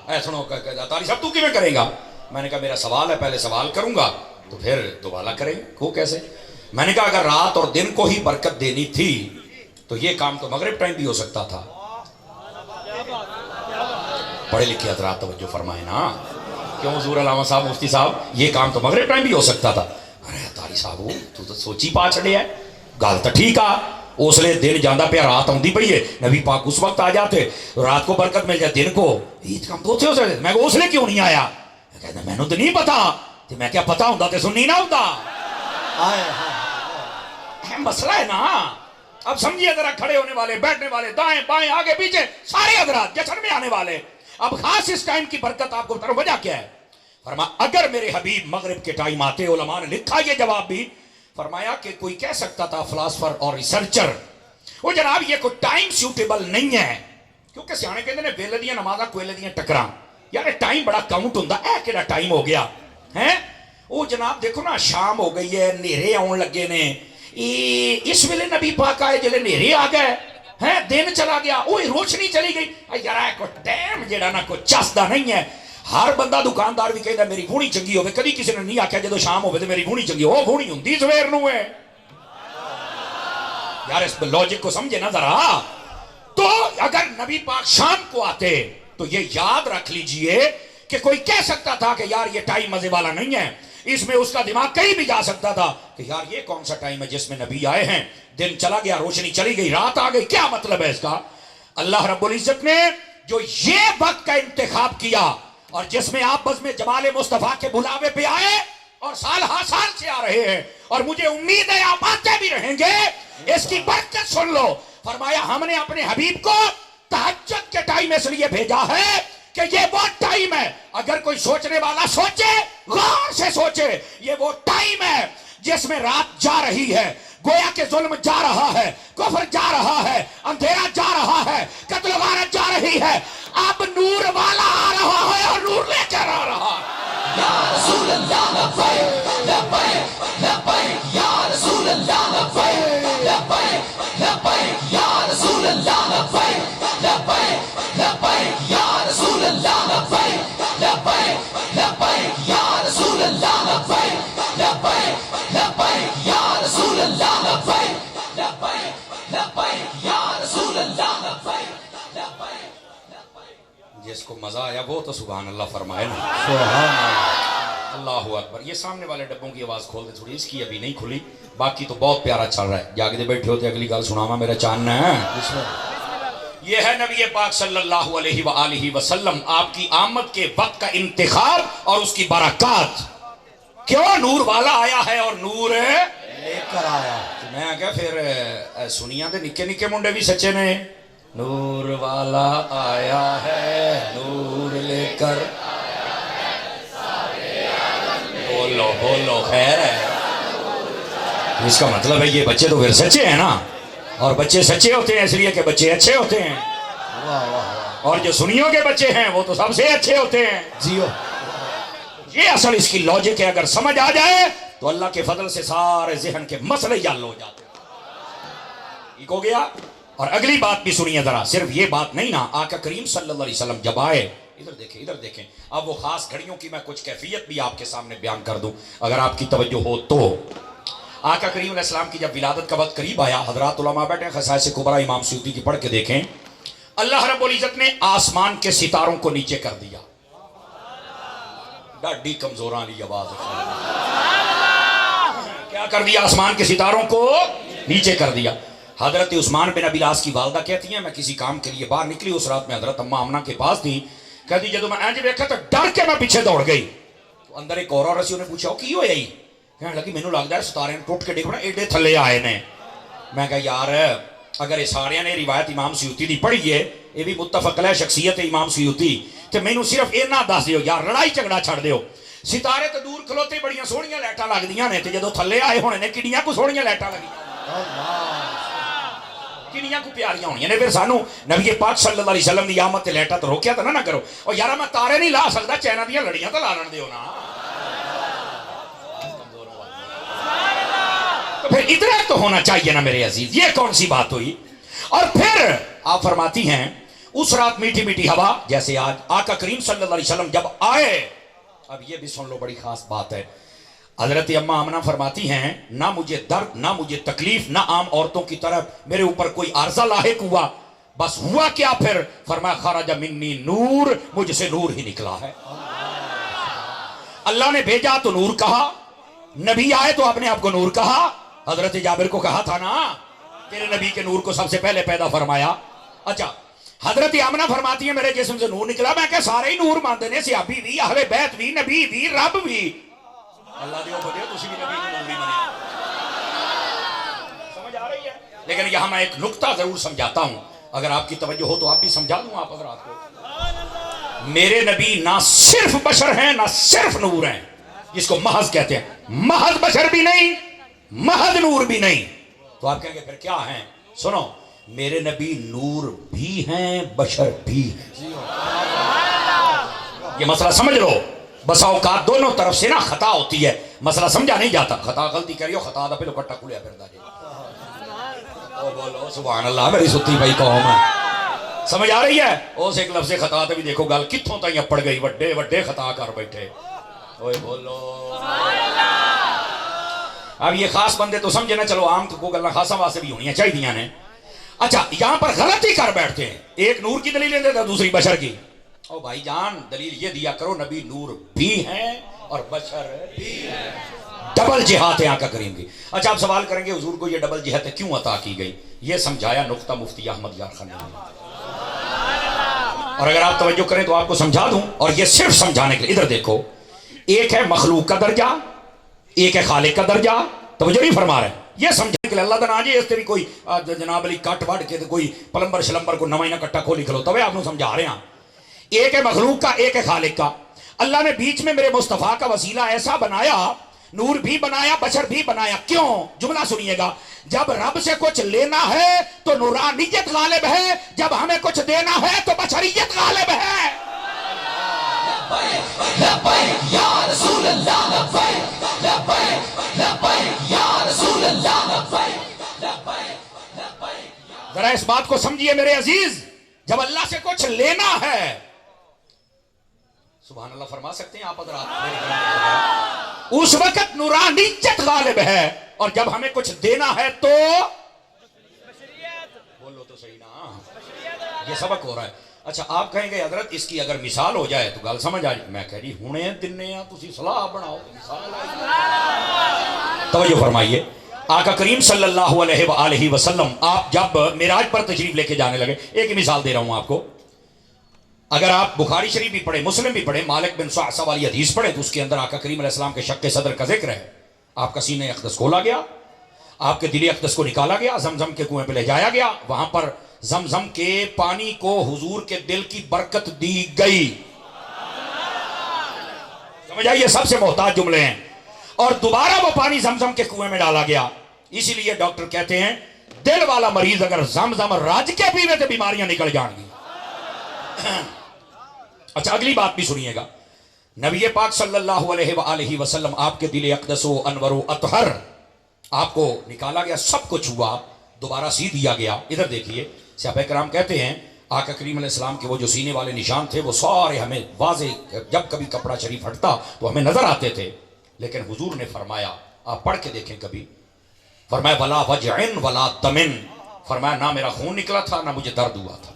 اے سنو تاری صاحب تو کیویں کرے گا؟ میں نے کہا میرا سوال ہے، پہلے سوال کروں گا تو پھر دوبالا کریں گے۔ وہ کیسے؟ میں نے کہا اگر رات اور دن کو ہی برکت دینی تھی تو یہ کام تو مغرب ٹائم بھی ہو سکتا تھا۔ پڑھے لکھے حضرات توجہ فرمائے نا، کیوں حضور علامہ صاحب مفتی صاحب یہ کام تو مغرب ٹائم بھی ہو سکتا تھا۔ ارے تاری صاحب تو سوچی پا چھڑے ہے، گل تو ٹھیک آ، اس لیے دن جاندہ پہ رات آندی پئی ہے، نبی پاک اس وقت آ جاتے، رات کو برکت مل جائے دن کو، یہ کام تو ہو سکتے۔ میں کہا اس لیے کیوں نہیں آیا؟ کہتا میں نے تو نہیں پتا، میں کیا پتا ہوں تے سننی نہ ہوتا۔ مسئلہ ہے نا، اب سمجھیے ذرا، کھڑے ہونے والے، بیٹھنے والے، دائیں بائیں آگے پیچھے سارے حضرات جشن میں آنے والے. اب خاص اس ٹائم کی برکت آپ کو بتا رہا ہوں، وجہ کیا ہے. فرمایا اگر میرے حبیب مغرب کے ٹائم آتے، علماء نے لکھا یہ جواب بھی، فرمایا کہ کوئی کہہ سکتا تھا فلاسفر اور ریسرچر، وہ جناب یہ کوئی ٹائم سیوٹیبل نہیں ہے، کیونکہ سیانے کہتے ہیں ویلے دیاں نمازاں کوئلے دیاں ٹکراں، یار ٹائم بڑا کاؤنٹ ہوندا ہے، کیڑا ٹائم ہو گیا ہے. وہ جناب دیکھو نا، شام ہو گئی ہے، نیرے آن لگے نے، اس ویلے نبی پاک آئے جلے نیرے آ گئے ہیں، دن چلا گیا، اوہ روشنی چلی گئی. یار کوئی ٹائم جڑا نا کوئی چسدا نہیں ہے. ہر بندہ دکاندار بھی کہتا میری گھوڑی چنگی ہوئے، کدی کسی نے نہیں آکھیا جدو شام ہوئے تو میری گھوڑی چنگی ہو، گھوڑی ہوندی سویر نو ہے. یار اس لوجک کو سمجھے نا ذرا. تو اگر نبی پاک شام کو آتے تو یہ یاد رکھ لیجئے کہ کوئی کہہ سکتا تھا کہ یار یہ ٹائم مزے والا نہیں ہے، اس میں اس کا دماغ کہیں بھی جا سکتا تھا کہ یار یہ کون سا ٹائم ہے جس میں نبی آئے ہیں، دن چلا گیا، روشنی چلی گئی، رات آ گئی، کیا مطلب ہے اس کا. اللہ رب العزت نے جو یہ وقت کا انتخاب کیا اور جس میں آپ بزم جمال مصطفیٰ کے بلاوے پہ آئے اور سال ہا سال سے آ رہے ہیں، اور مجھے امید ہے آپ آتے بھی رہیں گے، اس کی برکت سن لو. فرمایا ہم نے اپنے حبیب کو تہجد کے ٹائم اس لیے بھیجا ہے کہ یہ وہ ٹائم ہے، اگر کوئی سوچنے والا سوچے، غور سے سوچے، یہ وہ ٹائم ہے جس میں رات جا رہی ہے، گویا کہ ظلم جا رہا ہے، کفر جا رہا ہے، اندھیرا جا رہا ہے، قتل و غارت جا رہی ہے، اب نور والا آ رہا ہے اور نور لے کر آ رہا ہے. یا رسول اللہ لبیک لبیک لبیک، یا رسول اللہ لبیک لبیک لبیک، یا رسول اللہ لبیک لبیک لبیک، یا رسول اللہ لبیک لبیک لبیک، یا رسول اللہ لبیک لبیک لبیک، یا رسول اللہ لبیک لبیک لبیک، یا رسول اللہ لبیک لبیک. جس کو مزہ آیا وہ تو سبحان اللہ فرمائے نا. سبحان اللہ، اللہ اکبر. یہ سامنے والے ڈبوں کی آواز کھول دے تھوڑی، اس کی ابھی نہیں کھلی، باقی تو بہت پیارا چل رہا ہے. جاگے دے بیٹھے ہوتے اگلی گل سناما میرا چاننا ہے. یہ ہے نبی پاک صلی اللہ علیہ وآلہ وسلم، آپ کی آمد کے وقت کا انتخاب اور اس کی برکات. کیوں؟ نور والا آیا ہے اور نور لے کر آیا. میں کہا پھر سنیاں دے نکے نکے منڈے بھی سچے نے. نور والا آیا ہے، نور لے کر، بولو بولو خیر ہے. اس کا مطلب ہے یہ بچے تو پھر سچے ہیں نا، اور بچے سچے ہوتے ہیں اس لیے کہ بچے اچھے ہوتے ہیں، اور جو سنیوں کے بچے ہیں وہ تو سب سے اچھے ہوتے ہیں. جیو، یہ اصل اس کی لاجک ہے. اگر سمجھ آ جائے تو اللہ کے فضل سے سارے ذہن کے مسئلے حل ہو جاتے ہیں. ٹھیک ہو گیا. اور اگلی بات بھی سنیے ذرا، صرف یہ بات نہیں نا، آقا کریم صلی اللہ علیہ وسلم جب آئے، ادھر دیکھیں ادھر دیکھیں، اب وہ خاص گھڑیوں کی میں کچھ کیفیت بھی آپ کے سامنے بیان کر دوں اگر آپ کی توجہ ہو تو. آقا کریم علیہ السلام کی جب ولادت کا وقت قریب آیا، حضرات علماء بیٹھے ہیں، خصائص کبریٰ امام سیوطی کی پڑھ کے دیکھیں. اللہ رب العزت نے آسمان کے ستاروں کو نیچے کر دیا. ڈاڈی کمزوران لی آواز، کیا کر دیا؟ آسمان کے ستاروں کو نیچے کر دیا. حضرت عثمان بن ابی العاص کی والدہ کہتی ہیں میں کسی کام کے لیے باہر نکلی، اس رات میں حضرت اماں آمنہ کے پاس تھی. کہتی جدو میں اینج دیکھا تو ڈر کے میں پیچھے دوڑ گئی. تو اندر ایک اور عورت سی، انہیں پوچھا کی ہویا ہی؟ کہنے لگی مینوں لگدا ہے ستارے ٹوٹ کے ڈگ پڑے، ایڈے تھلے آئے نے. میں کہا یار اگر یہ سارے نے روایت امام سیوطی دی پڑھی ہے، یہ بھی متفق علیہ شخصیت ہے امام سیوطی، تو مینوں صرف اینا دس دیو یار، لڑائی جھگڑا چھڑ دیو. ستارے تو دور کھلوتے بڑیاں سوہنیاں لائٹاں لگدیاں نے، تے جدوں تھلے آئے ہونے نے کڈیاں کو سوہنیاں لائٹاں لگیاں، کنیاں کو پیاریاں ہونیاں نے. پھر سانو نبی پاک صلی اللہ علیہ وسلم دی آمد تے لیٹا تو روکیا تو نہ کرو. اور یارا میں تارے نہیں لا سکتا، چینہ دیاں لڑیاں تو لا لن دیو نا. تو پھر ادراک تو ہونا چاہیے نا میرے عزیز. یہ کون سی بات ہوئی؟ اور پھر آپ فرماتی ہیں اس رات میٹھی میٹھی ہوا جیسے آج آقا کریم صلی اللہ علیہ وسلم جب آئے. اب یہ بھی سن لو، بڑی خاص بات ہے. حضرت اماں آمنہ فرماتی ہیں نہ مجھے درد نہ مجھے تکلیف نہ عام عورتوں کی طرح میرے اوپر کوئی عارضہ لاحق ہوا. بس ہوا کیا پھر؟ فرمایا خرج منی نور، مجھ سے نور ہی نکلا ہے. اللہ نے بھیجا تو نور کہا، نبی آئے تو اپنے آپ کو نور کہا. حضرت جابر کو کہا تھا نا تیرے نبی کے نور کو سب سے پہلے پیدا فرمایا. اچھا حضرت آمنہ فرماتی ہیں میرے جسم سے نور نکلا. میں کہ سارے ہی نور مانتے نے، صحابی بھی، اہل بیت بھی، نبی بھی، رب بھی. اللہ دیو بدیو تسی بھی نبی کو نور بھی منیا. سمجھ آ رہی ہے؟ لیکن یہاں میں ایک نقطہ ضرور سمجھاتا ہوں، اگر آپ کی توجہ ہو تو آپ بھی سمجھا دوں آپ حضرات کو۔ میرے نبی نہ صرف بشر ہیں نہ صرف نور ہیں، جس کو محض کہتے ہیں، محض بشر بھی نہیں محض نور بھی نہیں۔ تو آپ کہیں گے پھر کیا ہیں؟ سنو، میرے نبی نور بھی ہیں بشر بھی ہیں، یہ مسئلہ سمجھ لو۔ بسا اوقات دونوں طرف سے نا خطا ہوتی ہے، مسئلہ سمجھا نہیں جاتا، خطا غلطی کر رہی ہو، خطا دا پہلو کٹا کھلیا پھر جی، او بولو سبحان اللہ، میری ستی بھائی قوم ہے، سمجھ آ رہی ہے؟ اس ایک لفظ خطا تے بھی دیکھو گل کتھوں تائیں پڑ گئی، وڈے وڈے خطا کر بیٹھے، اوے بولو اب یہ خاص بندے تو سمجھے نا، چلو عام کو گلنا خاصا واسطے بھی ہونی چاہیے دیاں نے۔ اچھا یہاں پر غلطی کر بیٹھتے ہیں، ایک نور کی دلیل لیتے تھے دوسری بشر کی۔ او بھائی جان دلیل یہ دیا کرو نبی نور بھی ہیں اور بشر بھی ہیں، ڈبل جہات ہے آقا کریم کی۔ اچھا آپ سوال کریں گے حضور کو یہ ڈبل جہت کیوں عطا کی گئی؟ یہ سمجھایا نقطہ مفتی احمد یار خان نے، اور اگر آپ توجہ کریں تو آپ کو سمجھا دوں، اور یہ صرف سمجھانے کے لیے۔ ادھر دیکھو، ایک ہے مخلوق کا درجہ، ایک ہے خالق کا درجہ، توجہ نہیں فرما رہے، یہ سمجھنے کے لیے اللہ دن آجے اس تے بھی کوئی جناب علی کٹ وڑ کے کوئی پلمبر شلمبر کو نمائنہ کٹا کھولی کھلو، تو آپ نے سمجھا رہے ہیں۔ ایک ہے مخلوق کا، ایک ہے خالق کا۔ اللہ نے بیچ میں میرے مصطفیٰ کا وسیلہ ایسا بنایا، نور بھی بنایا بشر بھی بنایا۔ کیوں؟ جملہ سنیے گا، جب رب سے کچھ لینا ہے تو نورانیت غالب ہے، جب ہمیں کچھ دینا ہے تو بشریت غالب ہے۔ لبیک یا رسول اللہ، لبیک لبیک لبیک یا رسول اللہ، لبیک لبیک لبیک۔ ذرا اس بات کو سمجھیے میرے عزیز، جب اللہ سے کچھ لینا ہے، سبحان اللہ فرما سکتے ہیں آپ حضرات، اس وقت نورانیت غالب ہے، اور جب ہمیں کچھ دینا ہے تو بولو تو صحیح نا، یہ سبق ہو رہا ہے۔ اچھا آپ کہیں گے حضرت اس کی اگر مثال ہو جائے تو گل سمجھ آ جائے، میں کہہ رہی ہونے دنے ہیں تسی صلاح بناؤ، مثال آئی۔ توجہ فرمائیے، آقا کریم صلی اللہ علیہ وآلہ وسلم آپ جب معراج پر تشریف لے کے جانے لگے، ایک مثال دے رہا ہوں آپ کو، اگر آپ بخاری شریف بھی پڑھیں مسلم بھی پڑھیں، مالک بن صعصع والی حدیث پڑھیں تو اس کے اندر آقا کریم علیہ السلام کے شق صدر کا ذکر ہے۔ آپ کا سینہ اقدس کھولا گیا، آپ کے دل اقدس کو نکالا گیا، زمزم کے کنویں پہ لے جایا گیا، وہاں پر زمزم کے پانی کو حضور کے دل کی برکت دی گئی۔ سمجھ آئیے، سب سے محتاج جملے ہیں، اور دوبارہ وہ پانی زمزم کے کنویں میں ڈالا گیا۔ اسی لیے ڈاکٹر کہتے ہیں دل والا مریض اگر زمزم راج کے پیوے تو بیماریاں نکل جان گی۔ اچھا اگلی بات بھی سنیے گا، نبی پاک صلی اللہ علیہ وآلہ وسلم آپ کے دل اقدس و انور و اطہر آپ کو نکالا گیا، سب کچھ ہوا، دوبارہ سی دیا گیا۔ ادھر دیکھیے، صحابہ کرام کہتے ہیں آقا کریم علیہ السلام کے وہ جو سینے والے نشان تھے وہ سارے ہمیں واضح، جب کبھی کپڑا شریف ہٹتا تو ہمیں نظر آتے تھے، لیکن حضور نے فرمایا، آپ پڑھ کے دیکھیں کبھی، فرمایا ولا وجعن ولا دمن، فرمایا نہ میرا خون نکلا تھا نہ مجھے درد ہوا تھا۔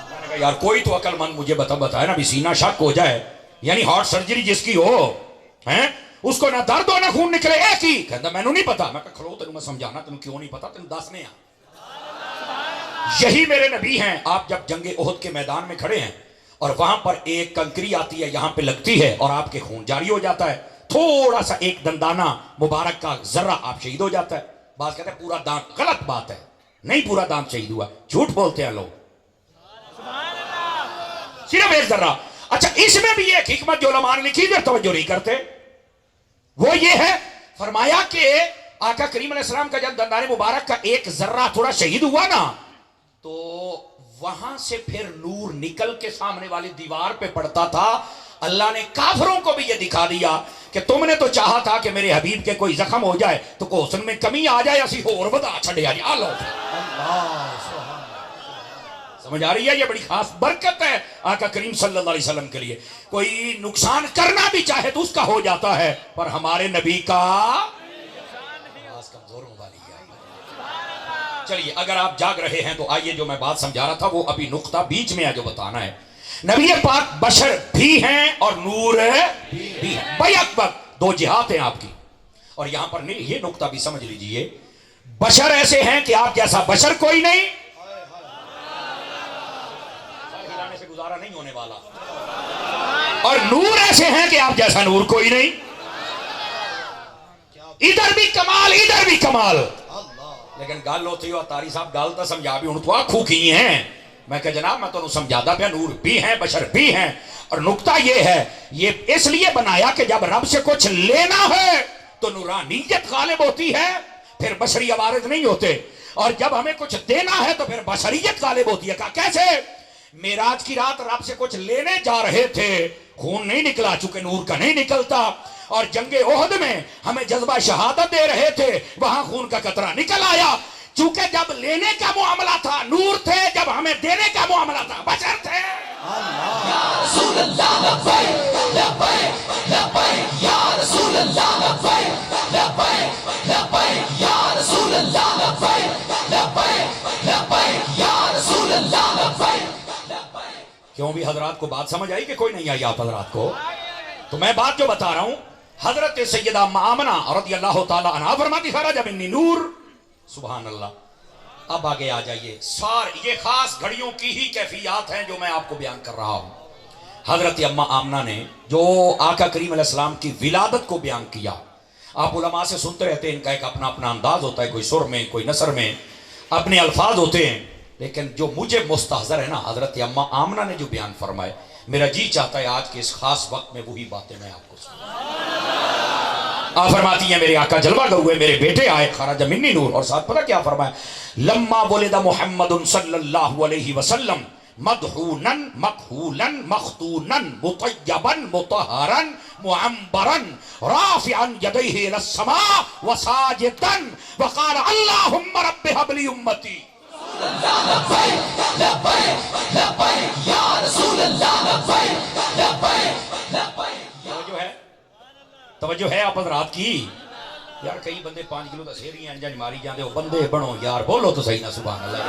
میں نے کہا یار کوئی تو عقل مند مجھے بتائے نا، بھی سینہ شک ہو جائے، یعنی ہارٹ سرجری جس کی ہو ہیں اس کو نہ درد ہو نہ خون نکلے، ایک ہی کہتا میں نے نہیں پتا۔ میں کہا کھلو تینوں میں سمجھانا، تینوں کیوں نہیں پتا، تینوں دسنے ہیں۔ یہی میرے نبی ہیں۔ آپ جب جنگ احد کے میدان میں کھڑے ہیں اور وہاں پر ایک کنکری آتی ہے، یہاں پہ لگتی ہے اور آپ کے خون جاری ہو جاتا ہے، تھوڑا سا ایک دندانہ مبارک کا ذرہ آپ شہید ہو جاتا ہے۔ بعض کہتے ہیں پورا دانت، غلط بات ہے، نہیں پورا دانت شہید ہوا، جھوٹ بولتے ہیں لوگ، صرف ایک ذرہ۔ اچھا اس میں بھی ایک حکمت جو علماء نے لکھی جو توجہ نہیں کرتے، وہ یہ ہے، فرمایا کہ آقا کریم علیہ السلام کا جب دندان مبارک کا ایک ذرہ تھوڑا شہید ہوا نا، تو وہاں سے پھر نور نکل کے سامنے والی دیوار پہ پڑتا تھا۔ اللہ نے کافروں کو بھی یہ دکھا دیا کہ تم نے تو چاہا تھا کہ میرے حبیب کے کوئی زخم ہو جائے تو کو حسن میں کمی آ جائے، اسی ہور بدا چھڑے آ جائے۔ سمجھ آ رہی ہے؟ یہ بڑی خاص برکت ہے آقا کریم صلی اللہ علیہ وسلم کے لیے۔ کوئی نقصان کرنا بھی چاہے تو اس کا ہو جاتا ہے، پر ہمارے نبی کا کمزوروں والی ہے۔ چلیے اگر آپ جاگ رہے ہیں تو آئیے جو میں بات سمجھا رہا تھا وہ ابھی نقطہ بیچ میں ہے جو بتانا ہے۔ نبی پاک بشر بھی ہیں اور نور بھی ہیں، بیک وقت دو جہات ہیں آپ کی۔ اور یہاں پر یہ نقطہ بھی سمجھ لیجئے، بشر ایسے ہیں کہ آپ جیسا بشر کوئی نہیں، سے گزارا نہیں ہونے والا، اور نور ایسے ہیں کہ آپ جیسا نور کوئی نہیں، ادھر بھی کمال ادھر بھی کمال۔ لیکن گل ہوتی ہو تاری صاحب گل تو سمجھا بھی ہوں تو آنکھوں کی ہیں. میں کہ جناب میں تو سمجھاتا پیا نور بھی ہیں بشر بھی ہیں. اور نکتہ یہ ہے یہ اس لیے بنایا کہ جب رب سے کچھ لینا ہے تو نورانیت غالب ہوتی ہے, پھر بشری عوارض نہیں ہوتے, اور جب ہمیں کچھ دینا ہے تو پھر بشریت غالب ہوتی ہے. کہا کیسے؟ معراج کی رات رب سے کچھ لینے جا رہے تھے, خون نہیں نکلا چونکہ نور کا نہیں نکلتا, اور جنگ احد میں ہمیں جذبہ شہادت دے رہے تھے, وہاں خون کا قطرہ نکل آیا. چونکہ جب لینے کا معاملہ تھا نور تھے, جب ہمیں دینے کا معاملہ تھا بشر تھے. یا رسول اللہ لبیک لبیک لبیک یا رسول اللہ لبیک لبیک لبیک یا رسول اللہ لبیک لبیک لبیک یا رسول اللہ لبیک. کیوں بھی حضرات کو بات سمجھ آئی کہ کوئی نہیں آئی آپ حضرات کو؟ تو میں بات جو بتا رہا ہوں, حضرت سیدہ ام آمنہ رضی اللہ تعالی عنہا فرماتی خرج منی نور. سبحان اللہ. اب آگے آ جائیے, یہ خاص گھڑیوں کی ہی کیفیات ہیں جو میں آپ کو بیان کر رہا ہوں. حضرت ام آمنہ نے جو آقا کریم علیہ السلام کی ولادت کو بیان کیا, آپ علماء سے سنتے رہتے ہیں, ان کا ایک اپنا اپنا انداز ہوتا ہے, کوئی سر میں کوئی نثر میں اپنے الفاظ ہوتے ہیں, لیکن جو مجھے مستحضر ہے نا حضرت ام آمنہ نے جو بیان فرمائے, میرا جی چاہتا ہے آج کے اس خاص وقت میں وہی باتیں میں آپ کو سنوں. آپ فرماتی ہیں میرے آقا جلوہ گئے ہوئے, میرے بیٹے آئے خرج منی نور, اور ساتھ پتہ کیا فرمایا, لما ولد محمد صلی اللہ علیہ وسلم مدحونا مکحولا مختونا مطیبا مطہرا معمبرا رافعا یدیہ الى السماء وساجدا وقال اللہم رب هب لی امتی. لبیک لبیک لبیک یا رسول اللہ لبیک لبیک لبیک. توجہ ہے آپ حضرات کی؟ یار کئی بندے 5 کلو دا سیری ہیں انجان ماری جاندے ہو, بندے بنو یار, بولو تو صحیح نا سبحان اللہ.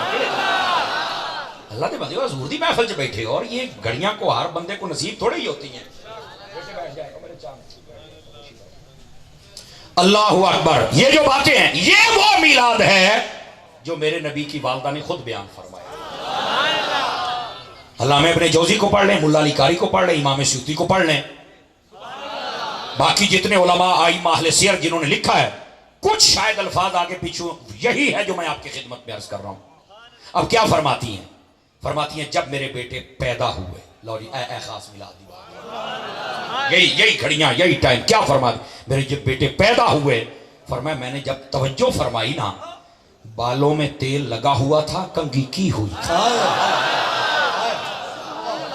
اللہ دے بندے حضور دی محفل چ بیٹھے, اور یہ گھڑیاں کو ہر بندے کو نصیب تھوڑے ہی ہوتی ہیں. اللہ اکبر. یہ جو باتیں ہیں یہ وہ میلاد ہے جو میرے نبی کی والدہ نے خود بیان فرمایا. علامہ ابن جوزی کو پڑھ لیں, ملا علی قاری کو پڑھ لیں, امام سیوطی کو پڑھ لیں, باقی جتنے علماء ائمہ اہل سیر جنہوں نے لکھا ہے, کچھ شاید الفاظ آگے پیچھے یہی ہے جو میں آپ کی خدمت میں عرض کر رہا ہوں. اب کیا فرماتی ہیں؟ فرماتی ہیں جب میرے بیٹے پیدا ہوئے, لو جی اے خاص میلاد دی بات, یہی گھڑیاں یہی ٹائم. کیا فرماتی, میرے جب بیٹے پیدا ہوئے, فرمایا میں نے جب توجہ فرمائی نا, بالوں میں تیل لگا ہوا تھا, کنگھی کی ہوئی تھی.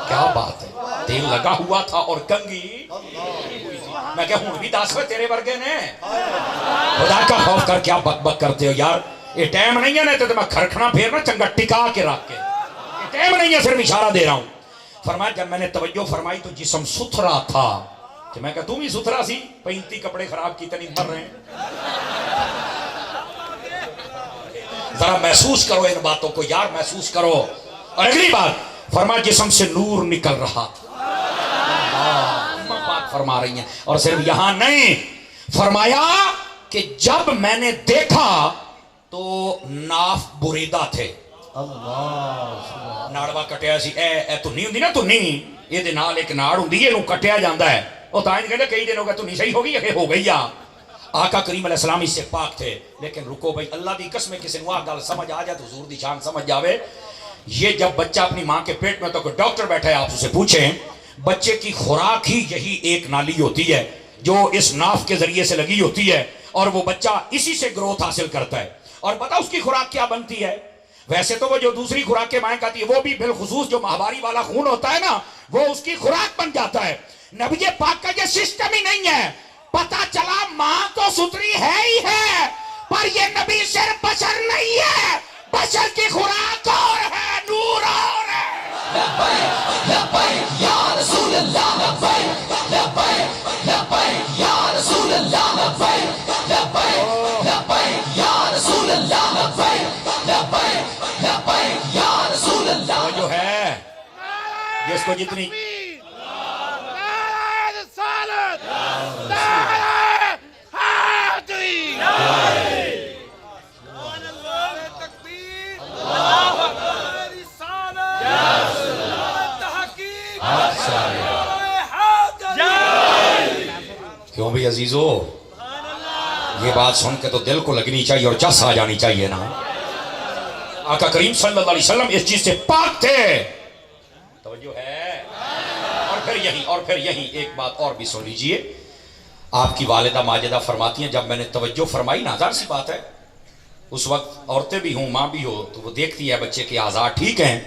کیا بات ہے, تیل لگا ہوا تھا اور کنگھی. میں کہ ہوں بھی 10 تیرے ورگے نے, خدا کا خوف کر کیا بک بک کرتے ہو یار. یہ ٹائم نہیں ہے نا تو میں کھرکھنا پھیرنا چنگا ٹکا کے رکھ کے, یہ ٹائم نہیں ہے, صرف اشارہ دے رہا ہوں. فرمایا جب میں نے توجہ فرمائی تو جسم ستھرا تھا. کہ میں کہ تم ہی ستھرا سی, 35 کپڑے خراب کی تنی مر رہے ہیں. ذرا محسوس کرو ان باتوں کو یار, محسوس کرو. اور اگلی بات فرمایا جسم سے نور نکل رہا تھا. بات فرما رہی ہیں. اور صرف یہاں نہیں, فرمایا کہ جب میں نے دیکھا تو ناف بریدہ تھے. ناڑوا کٹیا سی, اے تنی ہوندی نا, تنی یہ دے نال ایک ناڑ ہوندی ہے, انہوں کٹیا جاندہ ہے. وہ تائیں کہتے کئی دن ہو گئے تنی صحیح ہوگی یا ہو گئی یا. آقا کریم علیہ السلام اس سے پاک تھے. لیکن رکو بھائی, اللہ دی قسم کسی نواہ گل سمجھ آ جائے تو حضور دی شان سمجھ جاوے. یہ جب بچہ اپنی ماں کے پیٹ میں, تو کوئی ڈاکٹر بیٹھا ہے, آپ اسے پوچھیں بچے کی خوراک ہی یہی ایک نالی ہوتی ہے جو اس ناف کے ذریعے سے لگی ہوتی ہے, اور وہ بچہ اسی سے گروتھ حاصل کرتا ہے. اور پتہ اس کی خوراک کیا بنتی ہے؟ ویسے تو وہ جو دوسری خوراک کے مائیں کہتی ہے وہ بھی بالخصوص جو ماہواری والا خون ہوتا ہے نا, وہ اس کی خوراک بن جاتا ہے. نبی پاک کا یہ سسٹم ہی نہیں ہے. پتہ چلا ماں تو ستری ہے ہی ہے, پر یہ نبی صرف بشر نہیں ہے, بشر کی خوراک اور ہے, نور اور ہے. لبیک لبیک یا رسول اللہ لبیک لبیک لبیک یا رسول اللہ لبیک لبیک لبیک یا رسول اللہ لبیک لبیک لبیک یا رسول اللہ. وہ جو ہے جس کو جتنی کیوں بھی عزیزو, یہ بات سن کے تو دل کو لگنی چاہیے اور جس آ جانی چاہیے نا. آقا کریم صلی اللہ علیہ وسلم اس چیز سے پاک تھے. توجہ ہے. اور پھر یہیں ایک بات اور بھی سن لیجئے. آپ کی والدہ ماجدہ فرماتی ہیں جب میں نے توجہ فرمائی نا، ظاہر سی بات ہے اس وقت عورتیں بھی ہوں ماں بھی ہو تو وہ دیکھتی ہے بچے کے اعضاء ٹھیک ہیں.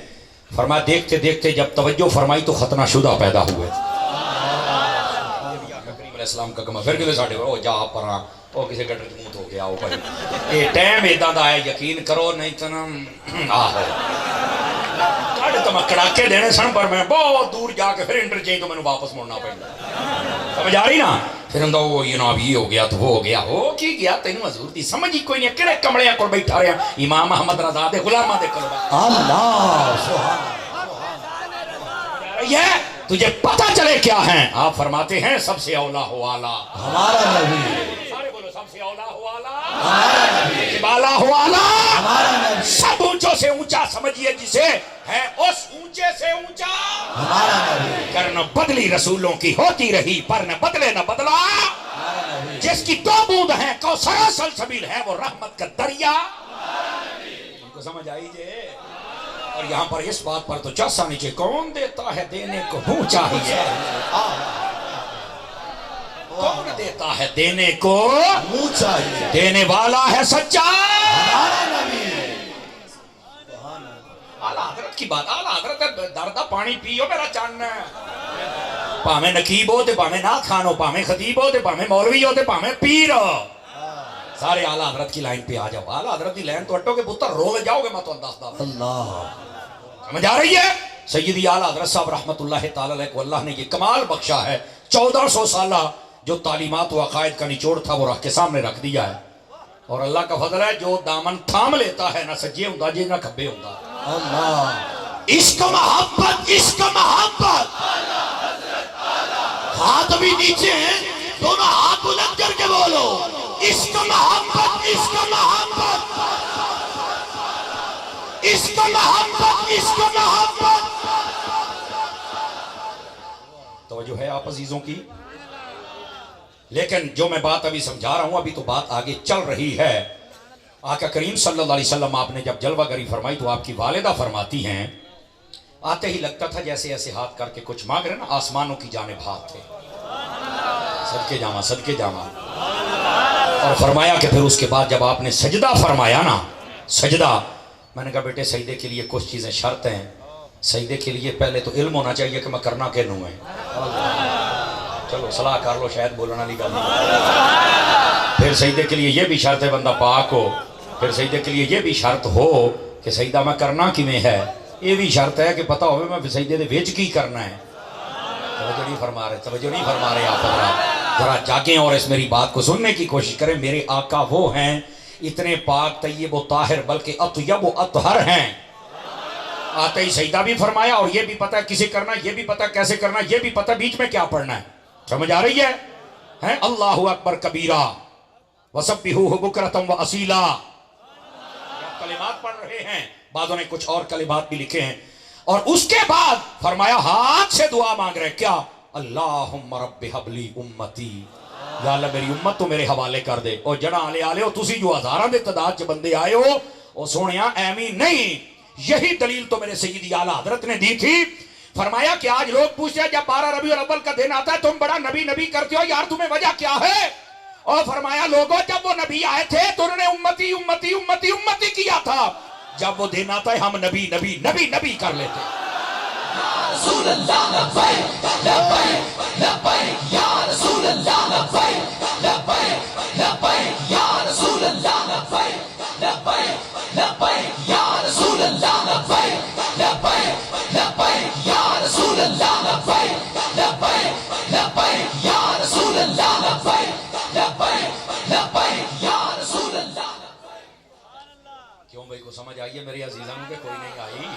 فرمایا دیکھتے دیکھتے جب توجہ فرمائی تو ختنہ شدہ پیدا ہوئے. کریم علیہ السلام کا کما پھر کہتے ساڑھے او جا پرا او کسی گٹر جموت ہو گیا او پڑی یہ ٹیم ایدہ دا ہے یقین کرو نہیں تو آہے کاڑے تو میں کڑاکے دینے سن پر میں بہت دور جا کے پھر انٹرچینج تو میں نے واپس موڑنا پڑا. سمجھ آ رہی نا. پھر اندھا وہ جناب یہ ہو گیا تو وہ ہو گیا ہو کی گیا تینوں حضور دی سمجھ ہی کوئی نہیں کڑے کمڑیاں کو بیٹھا رہے ہیں امام احمد رضا دے غلامہ دے کلبہ. اللہ سبحان یہ تجھے پتہ چلے کیا ہیں. آپ فرماتے ہیں سب سے اولا ہو آلہ ہمارا نبی. سارے بولو سب سے اولا ہو آلہ ہمارا نبی. بالا ہو آلہ ہمارا نبی. سب اونچوں سے اونچا سمجھیے جسے ہے اس اونچے سے اونچا ہمارا نبی. کرن بدلی رسولوں کی ہوتی رہی پر نہ بدلے نہ بدلا. جس کی دو بوند ہیں کوثر سلسبیل ہے وہ رحمت کا دریا. ان کو سمجھ آئی جے. اور یہاں پر اس بات پر تو چاسا نیچے کون دیتا ہے دینے کو منہ چاہیے. کون دیتا ہے دینے کو منہ چاہیے. دینے والا ہے سچا. ہمارا نبی. اعلیٰ حضرت کی بات. اعلیٰ حضرت دردہ پانی پیو میرا چاننا ہے. پامیں نقیب ہو تے پامیں نات خان ہو پامیں خطیب ہو تے پامیں مولوی ہو تے پامیں پیر ہو سارے اعلیٰ حضرت کی لائن پہ آ جاؤ. اعلیٰ حضرت کی لائن تو اٹھو کے پتر رو لے جاؤ گے میں تو انداز دا. اللہ سمجھ آ رہی ہے. سیدی اعلیٰ حضرت صاحب رحمت اللہ تعالی علیہ کو اللہ نے یہ کمال بخشا ہے. 1400 سالہ جو تعلیمات و عقائد کا نچوڑ تھا وہ رکھ کے سامنے رکھ دیا ہے. اور اللہ کا فضل ہے جو دامن تھام لیتا ہے نہ سجے ہوں جی نہ کھبے ہوں. اللہ عشق محبت عشق محبت. ہاتھ بھی نیچے ہیں دونوں ہاتھ بلند کر کے بولو عشق محبت عشق محبت عشق محبت عشق محبت. توجہ ہے آپ عزیزوں کی. لیکن جو میں بات ابھی سمجھا رہا ہوں ابھی تو بات آگے چل رہی ہے. آقا کریم صلی اللہ علیہ وسلم آپ نے جب جلوہ گری فرمائی تو آپ کی والدہ فرماتی ہیں آتے ہی لگتا تھا جیسے ایسے ہاتھ کر کے کچھ مانگ رہے نا آسمانوں کی جانب ہاتھ تھے. صدقے جاما. اور فرمایا کہ پھر اس کے بعد جب آپ نے سجدہ فرمایا نا سجدہ میں نے کہا بیٹے سجدے کے لیے کچھ چیزیں شرط ہیں. سجدے کے لیے پہلے تو علم ہونا چاہیے کہ میں کرنا کینوں ہے. چلو صلاح کر لو شاید بولنا نہیں کرنا. پھر سجدے کے لیے یہ بھی شرط ہے بندہ پاک ہو. پھر سجدے کے لیے یہ بھی شرط ہو کہ سجدہ میں کرنا کی میں ہے. یہ بھی شرط ہے کہ پتہ ہوئے میں سجدے دے ویچ کی کرنا ہے. توجہ نہیں فرما رہے آپ ذرا جاگیں اور اس میری بات کو سننے کی کوشش کریں. میرے آقا وہ ہیں اتنے پاک طیب و طاہر بلکہ اطیب و اطہر ہیں. آتے ہی سجدہ بھی فرمایا اور یہ بھی پتہ کسے کرنا یہ بھی پتہ کیسے کرنا یہ بھی پتہ بیچ میں کیا پڑھنا ہے. سمجھ آ رہی ہے. اللہ اکبر کبیرہ وسبحوہ بکرۃ و اصیلا. کلمات پڑھ رہے ہیں بعضوں نے کچھ اور کلمات بھی لکھے ہیں. اور اس کے بعد فرمایا ہاتھ سے دعا مانگ رہے کیا اللہم رب حبلی امتی. یا اللہ میری امت تو میرے حوالے کر دے. اور جڑا آلے ہو تسی جو ہزاراں دے تعداد چ بندے آئے ہو او سونیا ایمی نہیں. یہی دلیل تو میرے سیدی اعلیٰ حضرت نے دی تھی. فرمایا کہ آج لوگ پوچھتے ہیں جب 12 ربیع الاول کا دن آتا ہے تم بڑا نبی نبی کرتے ہو یار تمہیں وجہ کیا ہے. اور فرمایا لوگوں جب وہ نبی آئے تھے تو انہوں نے امتی امتی امتی امتی کیا تھا. جب وہ دن آتا ہے ہم نبی نبی نبی نبی کر لیتے. رسول اللہ لبیک لبیک لبیک یا رسول اللہ لبیک لبیک لبیک یا رسول اللہ لبیک لبیک لبیک یا رسول اللہ لبیک لبیک لبیک یا رسول اللہ لبیک لبیک لبیک یا رسول اللہ لبیک لبیک لبیک یا رسول اللہ. کیوں بھائی کو سمجھ آئیے میرے عزیزاں کہ کوئی نہیں آئی.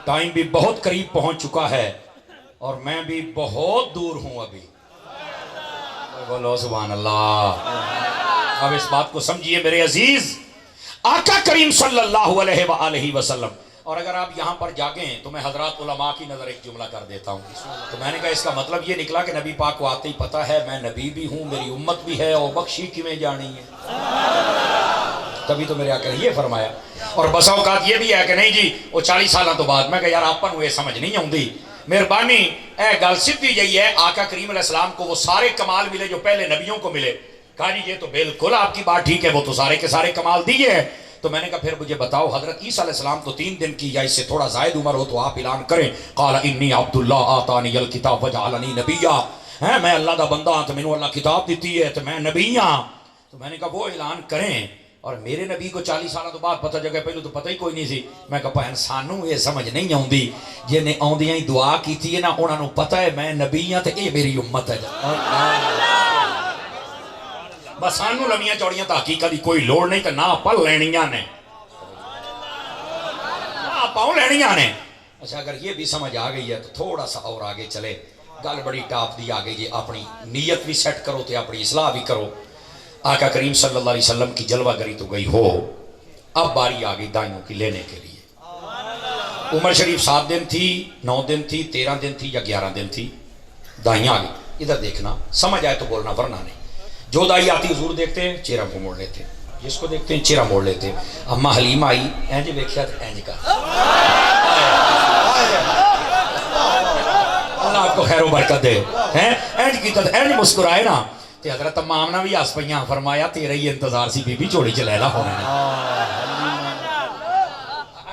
ٹائم بھی بہت قریب پہنچ چکا ہے اور میں بھی بہت دور ہوں ابھی. بولو سبحان اللہ. اب اس بات کو سمجھیے میرے عزیز آقا کریم صلی اللہ علیہ وآلہ وسلم اور اگر آپ یہاں پر جاگیں تو میں حضرات علماء کی نظر ایک جملہ کر دیتا ہوں. تو میں نے کہا اس کا مطلب یہ نکلا کہ نبی پاک کو آتے ہی پتہ ہے میں نبی بھی ہوں, میری امت بھی ہے, اور بخشی کیویں جانی ہے. تبھی تو میرے آقا نے یہ فرمایا. اور بسا اوقات یہ بھی ہے کہ نہیں جی وہ 40 سالوں تو بعد, میں کہا یار آپ پر یہ سمجھ نہیں آؤندی, مہربانی اے گل سیدھی یہی ہے. آقا کریم علیہ السلام کو وہ سارے کمال ملے جو پہلے نبیوں کو ملے. کہا جی یہ تو بالکل آپ کی بات ٹھیک ہے, وہ تو سارے کے سارے کمال دیے ہیں. تو میں نے کہا پھر مجھے بتاؤ حضرت عیسیٰ علیہ السلام تو 3 دن کی یا اس سے تھوڑا زائد عمر ہو تو آپ اعلان کریں قال انی عبداللہ آتانی الکتاب وجعلنی نبیا, میں اللہ دا بندہ ہوں تو میں نے اللہ کتاب دیتی ہے تو میں نبی ہوں. تو میں نے کہا وہ اعلان کریں. اور میرے نبی کو 40 سالوں تو بعد پتہ جگہ پہلو تو پتہ ہی کوئی نہیں سی. میں کہا پہن سانوں یہ سمجھ نہیں آؤندی جنہیں آؤندیاں ہی دعا کی تھی نا انہوں نے پتہ ہے میں نبی ہوں تو یہ میری امت ہے. بس سانوں لمیاں چوڑیاں تحقیقت دی کوئی لوڑ نہیں تو نہ پل لینیاں نے, نہ پاؤں لینیاں نے. اچھا اگر یہ بھی سمجھ آ گئی ہے تو تھوڑا سا اور آگے چلے. گل بڑی ٹاپ دی آ گئی جی, اپنی نیت بھی سیٹ کرو تے اپنی اصلاح بھی کرو. آقا کریم صلی اللہ علیہ وسلم کی جلوہ گری تو گئی ہو, اب باری آ گئی دائیوں کی لینے کے لیے. عمر شریف 7 دن تھی, 9 دن تھی, 13 دن تھی یا 11 دن تھی, دائیاں آ گئی. ادھر دیکھنا, سمجھ آئے تو بولنا ورنہ نہیں. جو دائی آتی حضور دیکھتے ہیں چہرہ کو موڑ لیتے, جس کو دیکھتے ہیں چہرہ موڑ لیتے. اما حلیمہ آئی اینج ویکھیا تے اینج کر, اللہ آپ کو خیر و برکت دے. اینج کیتا تے اینج مسکرائے نا تے حضرت اما آمنہ بھی ہس پئیاں, فرمایا تیرا ہی انتظار سی بی بی چوڑی چ لیلا ہونے نے.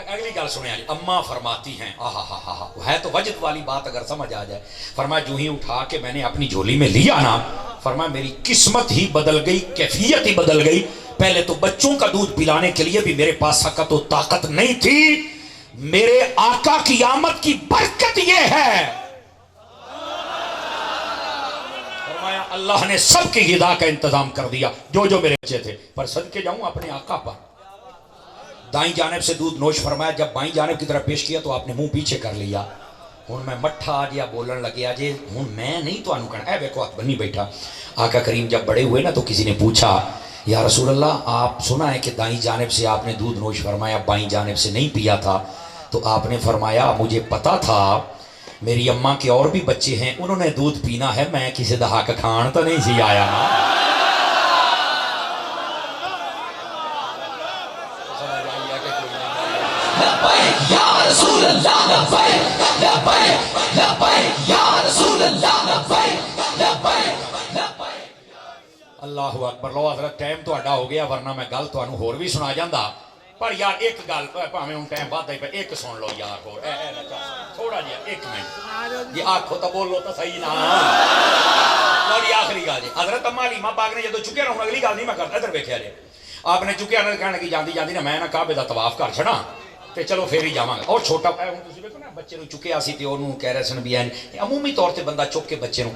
اگلی گل سنیں آج. اما فرماتی ہیں ہے تو وجد والی بات اگر سمجھ آ جائے. فرمایا جو ہی اٹھا کے میں نے اپنی جھولی میں لیا نا, فرمایا میری قسمت ہی بدل گئی, کیفیت ہی بدل گئی. پہلے تو بچوں کا دودھ پلانے کے لیے بھی میرے پاس سکت و طاقت نہیں تھی. میرے آقا کی آمد کی برکت یہ ہے, فرمایا اللہ نے سب کی غذا کا انتظام کر دیا جو جو میرے بچے تھے. پر صدقے جاؤں اپنے آقا پر. دائیں جانب سے دودھ نوش فرمایا, جب بائیں جانب کی طرف پیش کیا تو آپ نے منہ پیچھے کر لیا. ہوں میں مٹھا آ گیا بولن لگیا جی ہوں میں نہیں تو آنو کرنا. اے بیکو ہاتھ بنی بیٹھا. آقا کریم جب بڑے ہوئے نا تو کسی نے پوچھا یا رسول اللہ آپ سنا ہے کہ دائیں جانب سے آپ نے دودھ نوش فرمایا, بائیں جانب سے نہیں پیا تھا. تو آپ نے فرمایا مجھے پتا تھا میری اماں کے اور بھی بچے ہیں انہوں نے دودھ پینا ہے, میں کسی دہا کا کھان تو نہیں سی آیا نا. لبیک یا رسول اللہ لبیک لبیک لبیک یا رسول اللہ لبیک لبیک لبیک. اللہ اکبر. لو حضرت ٹائم تو اڈا ہو گیا ورنہ میں گل تو انہوں ہور بھی سنا جاندہ. پر یار ایک گل پاہمیں ان ٹائم بات ہے ایک سن لو یار ہور تھوڑا جیا 1 منٹ. یہ آنکھو تو بول لو تو صحیح نا. اور یہ آخری گل جی حضرت اما حلیمہ پاک نے جدو چکے رہوں اگلی گل نہیں میں کرتا. ادھر ویکھیا جی آپ نے چکے آنے کہنے کی جاندی جاندی نا میں نا کعبے دا طواف کر چھڑا تے چلو پھر ہی جاواں گا. اور چھوٹا ہوں تسی ویکھو نا بچے نو چکیا سی تے اونوں کہہ رہے سن بھی این عمومی طور تے بندہ چک کے بچے نو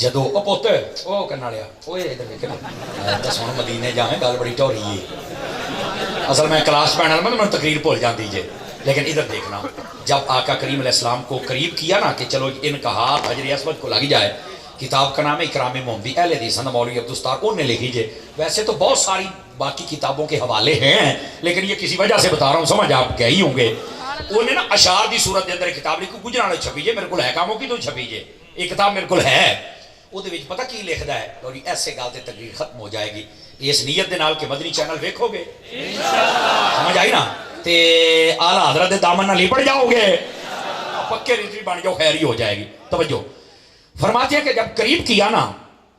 جدو او پوت او کرن والیا اوئے ادھر ویکھ نا تے سن مدینے جاویں گل بڑی ٹوری ہے. اصل میں کلاس پڑھنے والا میں تقریر بھول جاندی جے. لیکن ادھر دیکھنا جب آقا کریم علیہ السلام کو قریب کیا نا کہ چلو ان کا ہاتھ حجر اسود کو لگ جائے. کتاب کا نام ہے اکرام محمدی, اہل حدیث مولوی عبدالستار انہوں نے لکھی جے. ویسے تو بہت ساری باقی کتابوں کے حوالے ہیں لیکن یہ کسی وجہ سے بتا رہا ہوں, سمجھ آپ گئے ہی ہوں گے. انہوں نے نا اشعار دی صورت دے اندر کتاب لکھی, گجرانے چھپی جے, میرے کو ہے کاموں کی تو چھپی جے. ایک کتاب میرے کو ہے وہ دے وچ پتہ کی لکھدا ہے. اور ایسے گل تے تقریر ختم ہو جائے گی اس نیت دے نال کہ مدنی چینل ویکھو گے انشاءاللہ, سمجھ آئی نا, تے اعلیٰ حضرت دے دامن نال لپٹ جاؤ گے, پکے ریٹری بن جاؤ, خیر ہی ہو جائے گی. توجہ فرماتے ہیں کہ جب قریب کیا نا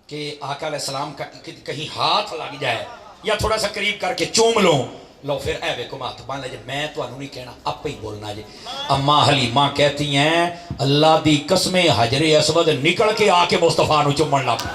کہ آقا علیہ السلام کا کہیں ہاتھ لگ جائے یا تھوڑا سا قریب کر کے چوم لوں, لو پھر اے ویکو ہاتھ بان لے جے. میں تو انہوں نہیں کہنا آپ ہی بولنا جے. اما حلیمہ کہتی ہیں اللہ دی قسم حجر اسود نکل کے آ کے مصطفیٰ نو چومن لگ